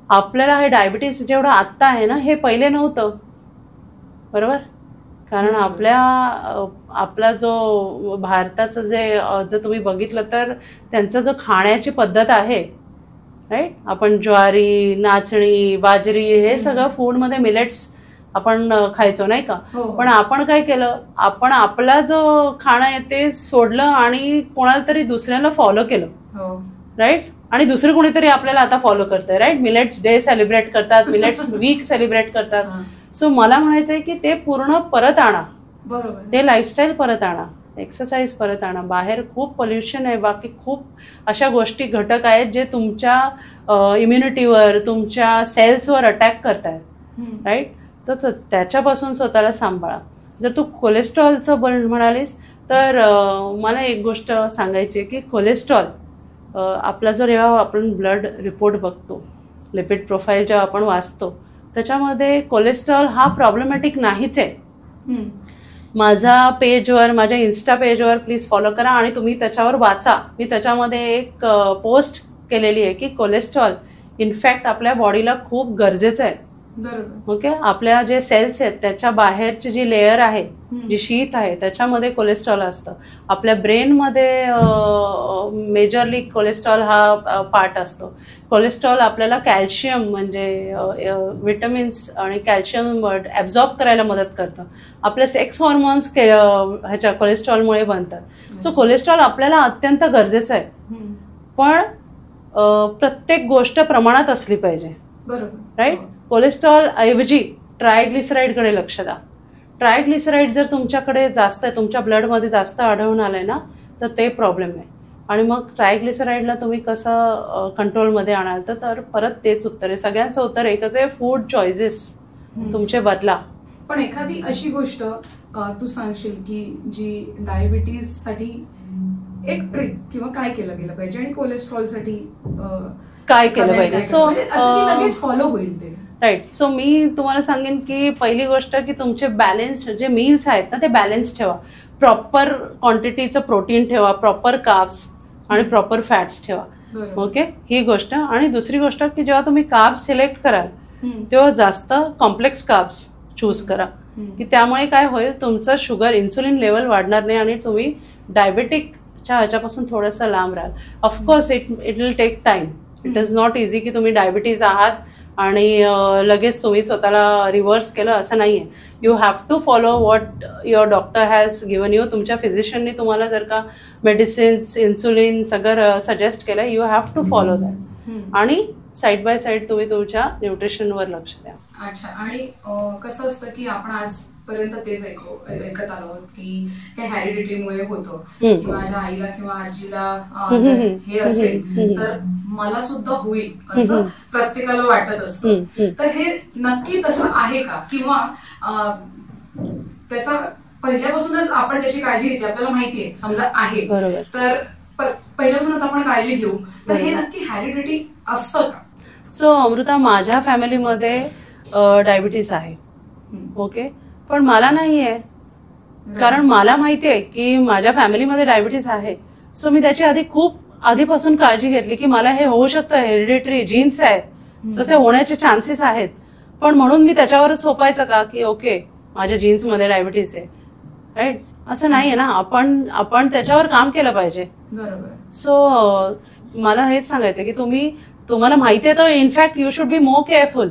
Speaker 1: आपल्याला हे डायबिटीस जेवढं आत्ता आहे ना हे पहिले नव्हतं. बरोबर. कारण आपला जो भारताचं जर तुम्ही बघितलं तर त्यांचं जो खाण्याची पद्धत आहे राईट, आपण ज्वारी, नाचणी, बाजरी हे सगळं फूडमध्ये मिलेट्स आपण खायचो नाही का. पण आपण काय केलं, आपण आपला जो खाणं आहे ते सोडलं आणि कोणाला तरी दुसऱ्याला फॉलो केलं. राईट. आणि दुसरं कोणीतरी आपल्याला आता फॉलो करतंय. राईट. मिलेट्स डे सेलिब्रेट करतात, मिलेट्स वीक सेलिब्रेट करतात. सो मला म्हणायचंय की ते पूर्ण परत आणा. बरोबर. ते लाईफस्टाईल परत आणा, एक्सरसाइज परत आणा. बाहेर खूप पोल्युशन आहे, बाकी खूप अशा गोष्टी घटक आहेत जे तुमच्या इम्युनिटीवर, तुमच्या सेल्सवर अटॅक करतायत. राईट. तर त्याच्यापासून स्वतःला सांभाळा. जर तू कोलेस्ट्रॉलचं म्हणालीस तर मला एक गोष्ट सांगायची आहे की कोलेस्ट्रॉल आपला जर जेव्हा आपण ब्लड रिपोर्ट बघतो, लिपिड प्रोफाईल जेव्हा आपण वाचतो त्याच्यामध्ये कोलेस्ट्रॉल हा प्रॉब्लेमॅटिक नाहीच आहे. माझ्या पेजवर, माझ्या इन्स्टा पेजवर प्लीज फॉलो करा आणि तुम्ही त्याच्यावर वाचा. मी त्याच्यामध्ये एक पोस्ट केलेली आहे की कोलेस्ट्रॉल इनफॅक्ट आपल्या बॉडीला खूप गरजेचं आहे. ओके. आपल्या जे सेल्स आहेत त्याच्या बाहेरची जी लेअर आहे, जी शीत आहे, त्याच्यामध्ये कोलेस्ट्रॉल असतं. आपल्या ब्रेनमध्ये मेजरली कोलेस्ट्रॉल हा पार्ट असतो. कोलेस्ट्रॉल आपल्याला कॅल्शियम म्हणजे विटॅमिन्स आणि कॅल्शियम ऍब्झॉर्ब करायला मदत करतं. आपले सेक्स हॉर्मोन्स ह्याच्या कोलेस्ट्रॉलमुळे बनतात. सो कोलेस्ट्रॉल आपल्याला अत्यंत गरजेचं आहे. पण प्रत्येक गोष्ट प्रमाणात असली पाहिजे. बरोबर. राईट. कोलेस्ट्रॉल ऐवजी ट्रायग्लिसराईडकडे लक्ष द्या. ट्रायग्लिसराईड जर तुमच्याकडे जास्त आहे, तुमच्या ब्लडमध्ये जास्त आढळून आलंय ना तर ते प्रॉब्लेम आहे. आणि मग ट्रायग्लिसराईडला तुम्ही कसं कंट्रोलमध्ये आणाल तर परत तेच उत्तर आहे. सगळ्यांचं उत्तर एकच आहे, फूड चॉईसेस तुमचे बदला.
Speaker 2: पण एखादी अशी गोष्ट तू सांगशील की जी डायबिटीज साठी एक ट्रिक किंवा काय केलं गेलं पाहिजे आणि कोलेस्ट्रॉल साठी
Speaker 1: काय केलं पाहिजे, सो
Speaker 2: लगेच फॉलो होईल ते.
Speaker 1: राईट. सो मी तुम्हाला सांगेन की पहिली गोष्ट की तुमचे बॅलन्स जे मील्स आहेत ना ते बॅलन्स ठेवा. प्रॉपर क्वांटिटीचं प्रोटीन ठेवा, प्रॉपर कार्ब्स आणि प्रॉपर फॅट्स ठेवा. ओके. ही गोष्ट. आणि दुसरी गोष्ट की जेव्हा तुम्ही कार्ब्स सिलेक्ट कराल तेव्हा जास्त कॉम्प्लेक्स कार्ब्स चूज करा की त्यामुळे काय होईल, तुमचं शुगर, इन्सुलिन लेवल वाढणार नाही आणि तुम्ही डायबेटिकच्या ह्याच्यापासून थोडंसं लांब राहाल. Of course it will take time. It is not easy की तुम्ही डायबिटीज आहात आणि लगेच तुम्ही स्वतःला रिव्हर्स केलं असं नाहीये. You have to follow what your doctor has given you. तुमच्या फिजिशियननी तुम्हाला जर का मेडिसिन्स, इन्सुलिन सगळं सजेस्ट केलं, you have to follow that. आणि साईड बाय साईड तुम्ही तुमच्या न्यूट्रिशनवर लक्ष द्या.
Speaker 2: अच्छा. आणि कसं असतं की आपण आज पर्यंत तेच ऐकत आलो आहोत की हे हेरिडिटीमुळे होतं, की माझ्या आईला किंवा आजीला हे असेल तर मला सुद्धा होईल असं प्रत्येकाला वाटत असतं. तर हे नक्की तसं आहे का, किंवा त्याचा पहिल्यापासूनच आपण त्याची काळजी घेतली, आपल्याला माहितीये समजा आहे तर पहिल्यापासूनच आपण काळजी घेऊ, तर हे नक्की हेरिडिटी असतं का?
Speaker 1: सो अमृता, माझ्या फॅमिलीमध्ये डायबिटीस आहे, ओके, पण मला नाहीये, कारण मला माहितीये की माझ्या फॅमिलीमध्ये डायबिटीस आहे. सो मी त्याची खूप आधीपासून काळजी घेतली की मला हे होऊ शकतं, हेरिडिटरी जीन्स आहे, सो ते होण्याचे चान्सेस आहेत. पण म्हणून मी त्याच्यावरच सोपायचं का की ओके माझ्या जीन्स मध्ये डायबिटीस आहे, राईट? असं नाहीये ना, आपण त्याच्यावर काम केलं पाहिजे.
Speaker 2: बरोबर.
Speaker 1: सो मला हेच सांगायचं की तुम्हाला माहिती आहे तर in fact you should be more careful,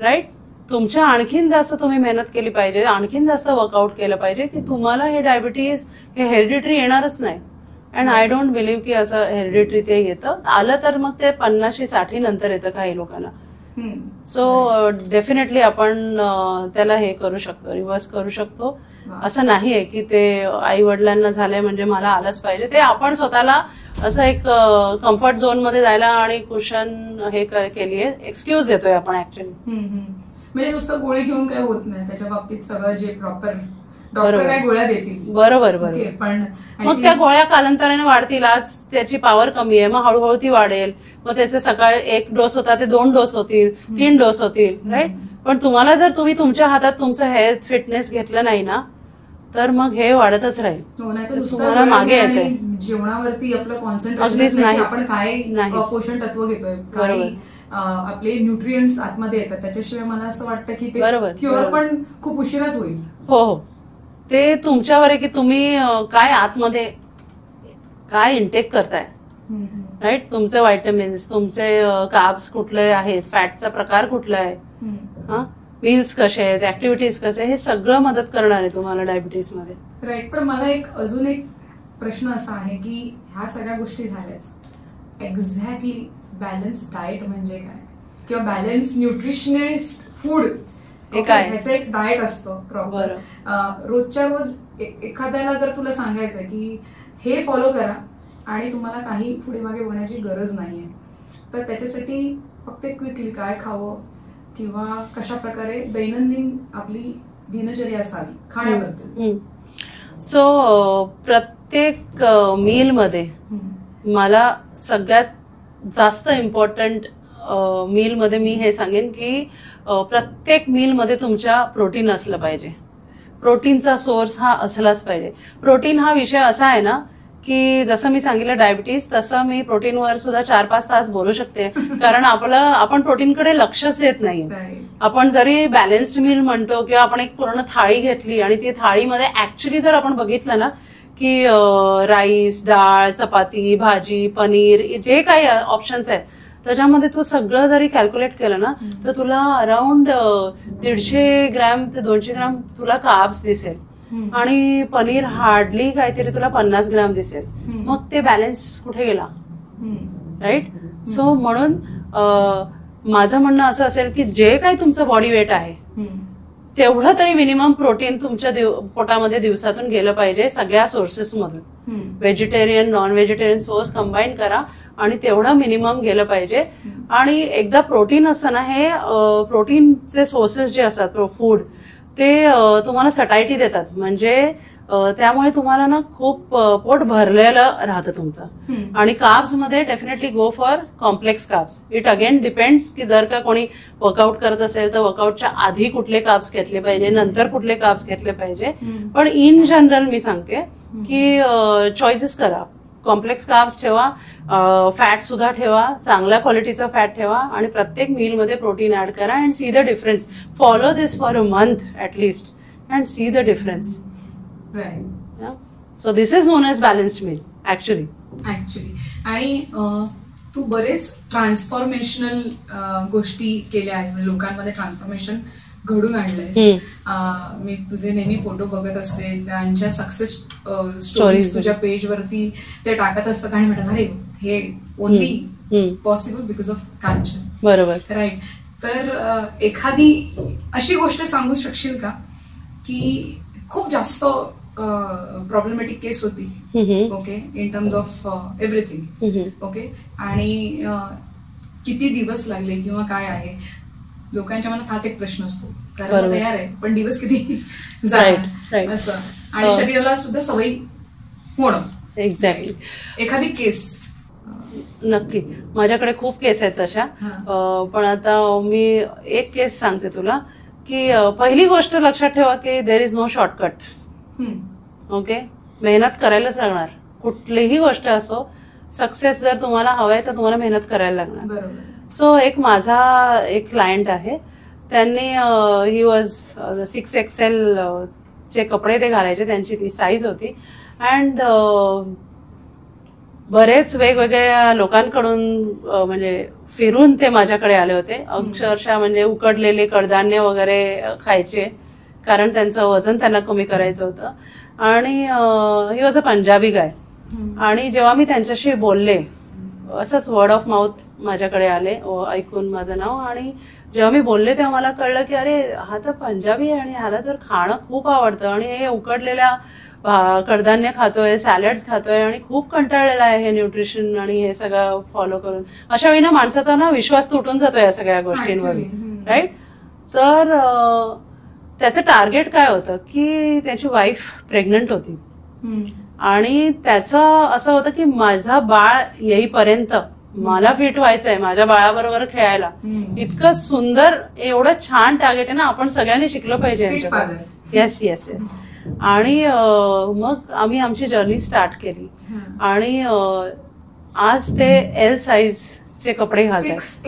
Speaker 1: right? तुमच्या आणखीन जास्त तुम्ही मेहनत केली पाहिजे, आणखीन जास्त वर्कआउट केलं पाहिजे की तुम्हाला हे डायबिटीज हे हेरिडिटरी येणारच नाही. अँड आय डोंट बिलीव्ह की असं हेरिडिटरी ते येतं, आलं तर मग ते 50-60 नंतर येतं काही लोकांना. सो डेफिनेटली आपण त्याला हे करू शकतो, रिव्हर्स करू शकतो. असं नाहीये की ते आई वडिलांना झालंय म्हणजे मला आलंच पाहिजे. ते आपण स्वतःला असं एक कम्फर्ट झोन मध्ये जायला आणि कुशन हे केलीये, एक्सक्यूज देतोय आपण ऍक्च्युअली.
Speaker 2: म्हणजे नुसतं गोळी घेऊन काय होत नाही, त्याच्या बाबतीत सगळं जे प्रॉपर डॉक्टर काय गोळ्या देतील.
Speaker 1: बरोबर.
Speaker 2: पण
Speaker 1: मग त्या गोळ्या कालांतराने वाढतील, आज त्याची पॉवर कमी आहे, मग हळूहळू ती वाढेल, मग त्याचे सकाळी 1 डोस होता ते 2 डोस होतील, 3 डोस होतील, राईट? पण तुम्हाला जर तुम्ही तुमच्या हातात तुमचं हेल्थ फिटनेस घेतलं नाही ना तर मग हे वाढतच राहील.
Speaker 2: तुम्हाला मागे यायचंय, जेवणावरती आपलं कॉन्सन्ट्रेशन नाही, आपण काय पोषण तत्व घेतोय, काय आपले न्यूट्रिएंट्स आतमध्ये येतात, त्याच्याशिवाय मला असं वाटतं की ते क्युअर पण खूप उशिराच होईल.
Speaker 1: हो, ते तुमच्यावर आहे की तुम्ही काय आतमध्ये काय इंटेक करताय, राईट? तुमचे व्हायटमिन्स, तुमचे कार्ब्स कुठले आहेत, फॅटचा प्रकार कुठला आहे, मील्स कसे आहेत, ऍक्टिव्हिटीज कसे, हे सगळं मदत करणार आहे तुम्हाला डायबिटीस मध्ये.
Speaker 2: राईट. पण मला अजून एक प्रश्न असा आहे की ह्या सगळ्या गोष्टी झाल्याच, एक्झॅक्टली बॅलन्स डाएट म्हणजे काय, किंवा बॅलन्स न्यूट्रिशनिस्ट फूड हे काय, ह्याचं एक डाएट असतं प्रॉपर. रोजच्या रोज एखाद्याला जर तुला सांगायचं की हे फॉलो करा आणि तुम्हाला काही पुढे मागे होण्याची गरज नाहीये, तर त्याच्यासाठी फक्त क्विकली काय खावं किंवा कशा प्रकारे दैनंदिन आपली दिनचर्या असावी खाण्याबद्दल.
Speaker 1: सो प्रत्येक मील मध्ये मला सगळ्यात जास्त इम्पॉर्टंट मील मध्ये मी हे सांगेन की प्रत्येक मील मध्ये तुमच्या प्रोटीन असलं पाहिजे. प्रोटीनचा सोर्स हा असलाच पाहिजे. प्रोटीन हा विषय असा आहे ना की जसं मी सांगितलं डायबिटीस, तसं मी प्रोटीनवर सुद्धा 4-5 तास बोलू शकते, कारण आपण प्रोटीनकडे लक्षच देत नाही. आपण जरी बॅलन्स्ड मील म्हणतो किंवा आपण एक पूर्ण थाळी घेतली आणि ती थाळीमध्ये ऍक्च्युली जर आपण बघितलं ना की राईस, डाळ, चपाती, भाजी, पनीर, जे काही ऑप्शन्स आहेत त्याच्यामध्ये तू सगळं जरी कॅल्क्युलेट केलं ना तर तुला अराउंड 150 ग्रॅम ते 200 ग्रॅम तुला कार्ब्स दिसेल आणि पनीर हार्डली काहीतरी तुला 50 ग्रॅम दिसेल. मग ते बॅलन्स कुठे गेला, राईट? सो म्हणून माझं म्हणणं असं असेल की जे काही तुमचं बॉडी वेट आहे तेवढं तरी मिनिमम प्रोटीन तुमच्या पोटामध्ये दिवसातून गेलं पाहिजे सगळ्या सोर्सेस मधून. Vegetarian, non vegetarian source combine करा आणि तेवढं मिनिमम गेलं पाहिजे. आणि एकदा प्रोटीन असतं ना, हे प्रोटीनचे सोर्सेस जे असतात फूड ते तुम्हाला सटायटी देतात, म्हणजे त्यामुळे तुम्हाला ना खूप पोट भरलेलं राहतं तुमचं. आणि कार्ब्स मध्ये definitely go for complex carbs. It again depends की जर का कोणी वर्कआउट करत असेल तर वर्कआउटच्या आधी कुठले कार्ब्स घेतले पाहिजे, नंतर कुठले कार्ब्स घेतले पाहिजे. पण इन जनरल मी सांगते की चॉईसेस करा, कॉम्प्लेक्स कार्ब्स ठेवा, फॅट सुद्धा ठेवा, चांगल्या क्वालिटीचा फॅट ठेवा आणि प्रत्येक मील मध्ये प्रोटीन ऍड करा and see the difference. Follow this for a month at least and see the difference. So this is known as balanced meal actually.
Speaker 2: आणि तू बरेच ट्रान्सफॉर्मेशनल गोष्टी केल्या आहेत, म्हणजे लोकांमध्ये ट्रान्सफॉर्मेशन घडून आणलंयस. मी तुझे नेहमी फोटो बघत असते, त्यांच्या सक्सेस स्टोरीज तुझ्या पेज वरती ते टाकत असतात आणि म्हणतात अरे हे only possible because of Kanchan.
Speaker 1: बरोबर,
Speaker 2: राईट. तर एखादी अशी गोष्ट सांगू शकशील का की खूप जास्त प्रॉब्लेमॅटिक केस होती, okay, in terms of everything, okay, आणि किती दिवस लागले किंवा काय आहे, लोकांच्या मनात हाच एक प्रश्न असतो, करायला तयार आहे पण दिवस किती जाणार असं, आणि शरीराला सुद्धा सवयी होणं.
Speaker 1: एक्झॅक्टली.
Speaker 2: एखादी केस?
Speaker 1: नक्की, माझ्याकडे खूप केस आहेत तशा, पण आता मी एक केस सांगते तुला, की पहिली गोष्ट लक्षात ठेवा की there is no shortcut. Okay, मेहनत करायलाच लागणार, कुठलीही गोष्ट असो. सक्सेस जर तुम्हाला हवंय तर तुम्हाला मेहनत करायला लागणार. सो एक माझा एक क्लायंट आहे, त्यांनी ही वॉज 6XL चे कपडे ते घालायचे, त्यांची ती साईज होती. अँड बरेच वेगवेगळ्या लोकांकडून म्हणजे फिरून ते माझ्याकडे आले होते. अक्षरशः म्हणजे उकडलेले कडधान्य वगैरे खायचे, कारण त्यांचं वजन त्यांना कमी करायचं होतं. आणि ही वॉज अ पंजाबी गाय. आणि जेव्हा मी त्यांच्याशी बोलले, असंच वर्ड ऑफ माउथ माझ्याकडे आले ऐकून माझं नाव, आणि जेव्हा मी बोलले तेव्हा मला कळलं की अरे हा तर पंजाबी आहे आणि ह्याला तर खाणं खूप आवडतं, आणि हे उकडलेल्या कडधान्य खातोय, सॅलड्स खातोय, आणि खूप कंटाळलेला आहे हे न्यूट्रिशन आणि हे सगळं फॉलो करून. अशा वेळी ना माणसाचा ना विश्वास तुटून जातो या सगळ्या गोष्टींवर, राईट. तर त्याचं टार्गेट काय होतं की त्याची वाईफ प्रेग्नंट होती, आणि त्याचं असं होतं की माझा बाळ येईपर्यंत मला फिट व्हायचंय, माझ्या बाळाबरोबर खेळायला. इतकं सुंदर, एवढं छान टार्गेट आहे ना, आपण सगळ्यांनी शिकलं पाहिजे यांच्याकडे. Yes yes yes. आणि मग आम्ही आमची जर्नी स्टार्ट केली, आणि आज ते एल साईजचे कपडे घालतात,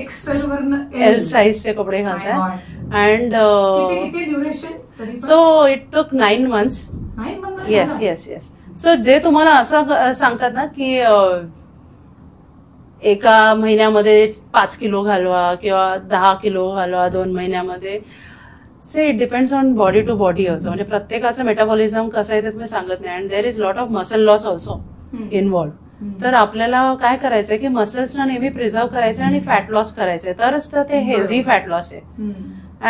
Speaker 1: एल साईजचे कपडे घालतात. And so it took 9 months. Yes yes yes. So जे तुम्हाला असं सांगतात ना की एका महिन्यामध्ये 5 किलो घालवा किंवा 10 किलो घालवा 2 महिन्यामध्ये, say it depends on body to body also. म्हणजे प्रत्येकाचं मेटाबॉलिझम कसं आहे ते तुम्ही सांगत नाही. And there is lot of muscle loss also involve. तर आपल्याला काय करायचंय की मसल्सना नेहमी प्रिझर्व करायचे आणि फॅट लॉस करायचे, तरच तर ते हेल्दी फॅट लॉस आहे.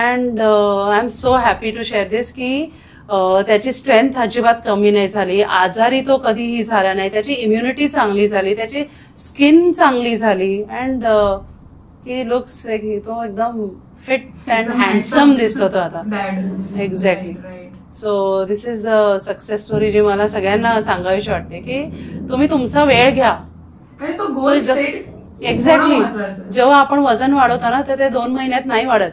Speaker 1: And I am so happy to share this की त्याची स्ट्रेंथ अजिबात कमी नाही झाली, आजारी तो कधीही झाला नाही, त्याची इम्युनिटी चांगली झाली, त्याची स्किन चांगली झाली. अँड ही लुक्स तो एकदम फिट अँड हँडसम दिसतो तो आता. Exactly. So this is the success story जी मला सगळ्यांना सांगावीशी वाटते की तुम्ही तुमचा वेळ घ्या. एक्झॅक्टली. जेव्हा आपण वजन वाढवतो ना तर ते 2 महिन्यात नाही वाढत,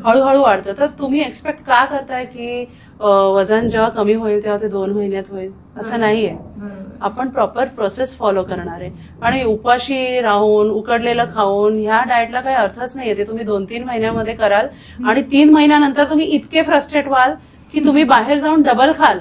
Speaker 1: हळूहळू वाढतं. तर तुम्ही एक्सपेक्ट का करताय की वजन जेव्हा कमी होईल तेव्हा ते 2 महिन्यात होईल, असं नाहीये. आपण प्रॉपर प्रोसेस फॉलो करणार आहे. आणि उपाशी राहून उकडलेलं खाऊन ह्या डाएटला काही अर्थच नाहीये. ते तुम्ही 2-3 महिन्यामध्ये कराल, आणि 3 महिन्यानंतर तुम्ही इतके फ्रस्ट्रेट व्हाल की तुम्ही बाहेर जाऊन डबल खाल,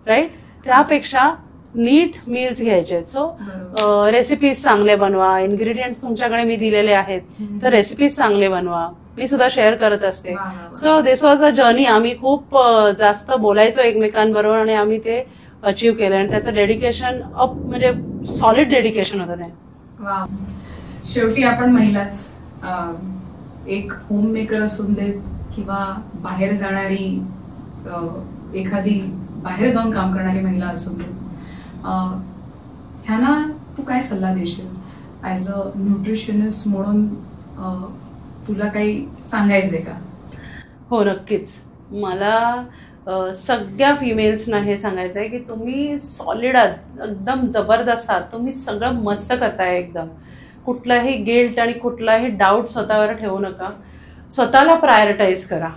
Speaker 1: राईट. त्यापेक्षा नीट मील्स घ्यायचे. सो रेसिपीज चांगले बनवा, इन्ग्रेडियंट्स तुमच्याकडे मी दिलेले आहेत, तर रेसिपीज चांगले बनवा. मी सुद्धा शेअर करत असते. So this was a journey. आम्ही खूप जास्त बोलायचो एकमेकांबरोबर, आणि आम्ही ते अचीव्ह केलं. आणि त्याचं डेडिकेशन म्हणजे सॉलिड डेडिकेशन होतं ते.
Speaker 2: शेवटी आपण महिलाच, एक होम मेकर असून देत किंवा बाहेर जाणारी एखादी बाहेर जाऊन काम करणारी महिला असून देत, ह्यांना तू काय सल्ला देशील ऍज अ न्यूट्रिशनिस्ट म्हणून? तुला काही सांगायचंय का?
Speaker 1: हो, नक्कीच. मला सगळ्या फिमेल्सना हे सांगायचंय की तुम्ही सॉलिड आहात, एकदम जबरदस्त आहात, तुम्ही सगळं मस्त करताय एकदम. कुठलाही गिल्ट आणि कुठलाही डाऊट स्वतःवर ठेवू नका. स्वतःला प्रायोरिटाईज करा.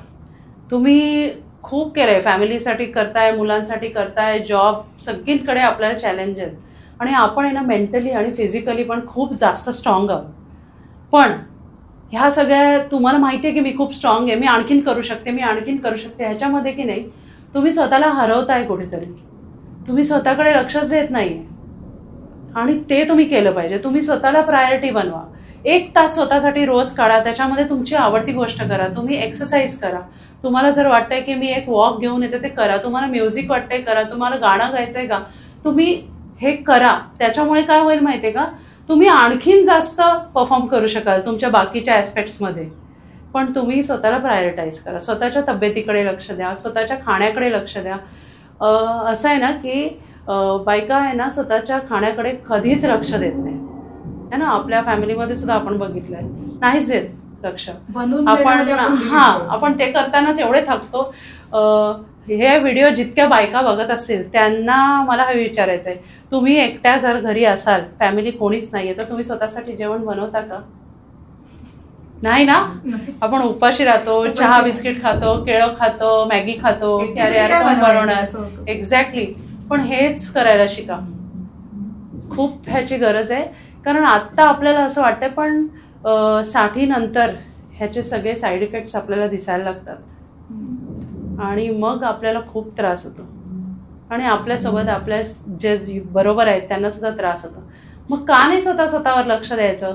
Speaker 1: तुम्ही खूप केलंय, फॅमिलीसाठी करताय, मुलांसाठी करताय, जॉब, सगळीकडे आपल्याला चॅलेंज आहेत, आणि आपण आहे ना मेंटली आणि फिजिकली पण खूप जास्त स्ट्रॉंग आहोत. पण ह्या सगळ्या तुम्हाला माहितीये की मी खूप स्ट्रॉंग आहे, मी आणखीन करू शकते, मी आणखीन करू शकते, ह्याच्यामध्ये की नाही तुम्ही स्वतःला हरवताय कुठेतरी. तुम्ही स्वतःकडे लक्षच देत नाहीये, आणि ते तुम्ही केलं पाहिजे. तुम्ही स्वतःला प्रायोरिटी बनवा. 1 तास स्वतःसाठी रोज काढा, त्याच्यामध्ये तुमची आवडती गोष्ट करा. तुम्ही एक्सरसाइज करा. तुम्हाला जर वाटतंय की मी एक वॉक घेऊन येते ते करा. तुम्हाला म्युझिक वाटतंय करा. तुम्हाला गाणं गायचंय का, तुम्ही हे करा. त्याच्यामुळे काय होईल माहितीये का, तुम्ही आणखीन जास्त परफॉर्म करू शकाल तुमच्या बाकीच्या ऍस्पेक्ट्समध्ये. पण तुम्ही स्वतःला प्रायोरिटाईज करा, स्वतःच्या तब्येतीकडे लक्ष द्या, स्वतःच्या खाण्याकडे लक्ष द्या. असं आहे ना की बायका आहे ना स्वतःच्या खाण्याकडे कधीच लक्ष देत नाही है ना. आपल्या फॅमिलीमध्ये सुद्धा आपण बघितलंय, नाहीच देत लक्ष. आपण ते करतानाच एवढे थकतो. हे व्हिडिओ जितक्या बायका बघत असतील त्यांना मला हे विचारायचंय, तुम्ही एकट्या जर घरी असाल, फॅमिली कोणीच नाहीये, तर तुम्ही स्वतःसाठी जेवण बनवता का? नाही ना. आपण उपाशी राहतो, चहा बिस्किट खातो, केळं खातो, मॅगी खातो, अरे यार कोण बनवणार. एक्झॅक्टली. पण हेच करायला शिका, खूप ह्याची गरज आहे. कारण आता आपल्याला असं वाटतंय, पण 60 नंतर ह्याचे सगळे साईड इफेक्ट्स आपल्याला दिसायला लागतात आणि मग आपल्याला खूप त्रास होतो आणि आपल्यासोबत आपल्या जे बरोबर आहेत त्यांना सुद्धा त्रास होतो. मग का नाही स्वतःवर लक्ष द्यायचं?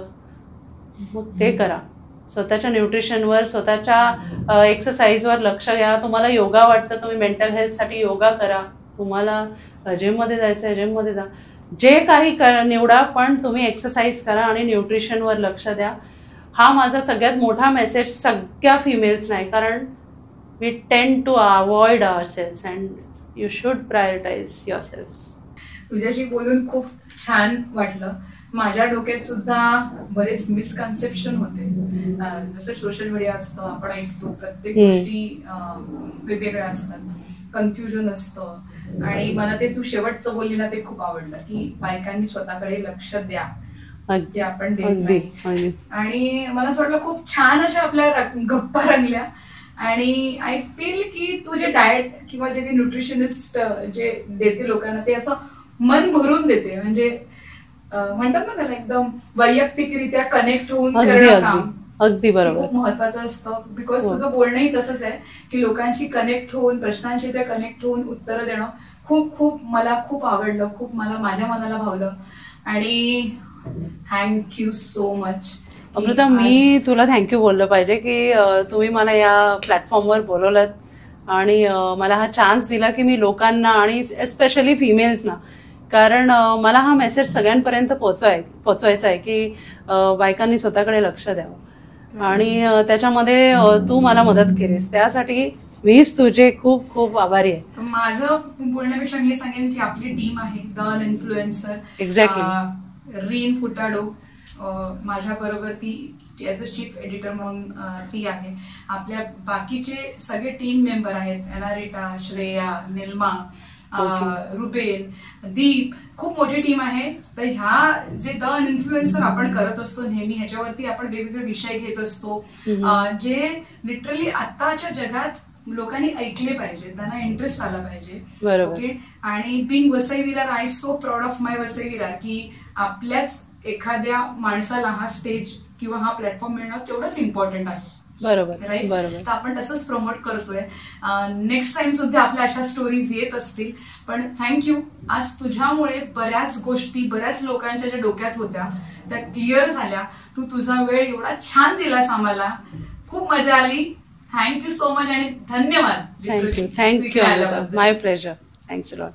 Speaker 1: मग ते करा. स्वतःच्या न्यूट्रिशनवर, स्वतःच्या एक्सरसाइजवर लक्ष द्या. तुम्हाला योगा वाटतं, तुम्ही मेंटल हेल्थसाठी योगा करा. तुम्हाला जिममध्ये जायचंय, जिममध्ये जा. जे काही निवडा, पण तुम्ही एक्सरसाइज करा आणि न्यूट्रिशनवर लक्ष द्या. हा माझा सगळ्यात मोठा मेसेज सगळ्या फिमेल्स नाही, कारण we tend to avoid ourselves and you should prioritise yourself.
Speaker 2: तुझ्याशी बोलून खूप छान वाटलं. माझ्या डोक्यात सुद्धा बरेच मिसकन्सेप्शन होते. जसं सोशल मीडिया असतं, आपण ऐकतो, प्रत्येक गोष्टी वेगवेगळ्या असतात, कन्फ्युजन असतं. आणि मला ते तू शेवटचं बोलली ना ते खूप आवडलं, की बायकांनी स्वतःकडे लक्ष द्या, जे आपण देत नाही. आणि मला असं वाटलं खूप छान अशा आपल्या गप्पा रंगल्या. आणि आय फील की तू जे डाएट किंवा जे न्यूट्रिशनिस्ट जे देते लोकांना, ते असं मन भरून देते. म्हणजे म्हणतात ना त्याला एकदम वैयक्तिकरित्या कनेक्ट होऊन करणं काम.
Speaker 1: अगदी बरोबर.
Speaker 2: खूप महत्वाचं असतं. बिकॉज तुझं बोलणंही तसंच आहे की लोकांशी कनेक्ट होऊन, प्रश्नांशी त्या कनेक्ट होऊन उत्तरं देणं खूप मला खूप आवडलं, खूप मला माझ्या मनाला भावलं. आणि थँक्यू सो मच.
Speaker 1: अमृता, मी तुला थँक्यू बोललं पाहिजे की तुम्ही मला या प्लॅटफॉर्मवर बोलवलं आणि मला हा चान्स दिला की मी लोकांना आणि एस्पेशली फिमेल्सना, कारण मला हा मेसेज सगळ्यांपर्यंत पोचवायचा आहे की बायकांनी स्वतःकडे लक्ष द्यावं. आणि त्याच्यामध्ये तू मला मदत केलीस, त्यासाठी मीच तुझे खूप खूप आभारी आहे.
Speaker 2: माझं बोलण्यापेक्षा मी सांगेन की आपली टीम आहे द इन्फ्लुएन्सर.
Speaker 1: एक्झॅक्टली.
Speaker 2: रीन फुटाडो माझ्या बरोबर, ती ऍज अ चीफ एडिटर म्हणून ती आहे. आपल्या बाकीचे सगळे टीम मेंबर आहेत, अनारिटा, श्रेया, निल्मा, रुबेल, दीप, खूप मोठी टीम आहे. तर ह्या जे द इन्फ्लुएन्सर आपण करत असतो नेहमी, ह्याच्यावरती आपण वेगवेगळे विषय घेत असतो जे लिटरली आताच्या जगात लोकांनी ऐकले पाहिजे, त्यांना इंटरेस्ट आला पाहिजे. ओके. आणि being Vasai Virar, I so proud of my Vasai Virar, की आपल्याच एखाद्या माणसाला हा स्टेज किंवा हा प्लॅटफॉर्म मिळणं तेवढंच इम्पॉर्टंट आहे.
Speaker 1: बरोबर,
Speaker 2: राईट. तर आपण तसंच प्रमोट करतोय. नेक्स्ट टाइम सुद्धा आपल्या अशा स्टोरीज येत असतील. पण थँक्यू. आज तुझ्यामुळे बऱ्याच गोष्टी, बऱ्याच लोकांच्या ज्या डोक्यात होत्या त्या क्लिअर झाल्या. तू तुझा वेळ एवढा छान दिलास आम्हाला, खूप मजा आली. थँक्यू सो मच आणि धन्यवाद.
Speaker 1: Thank you. My pleasure. Thanks a lot.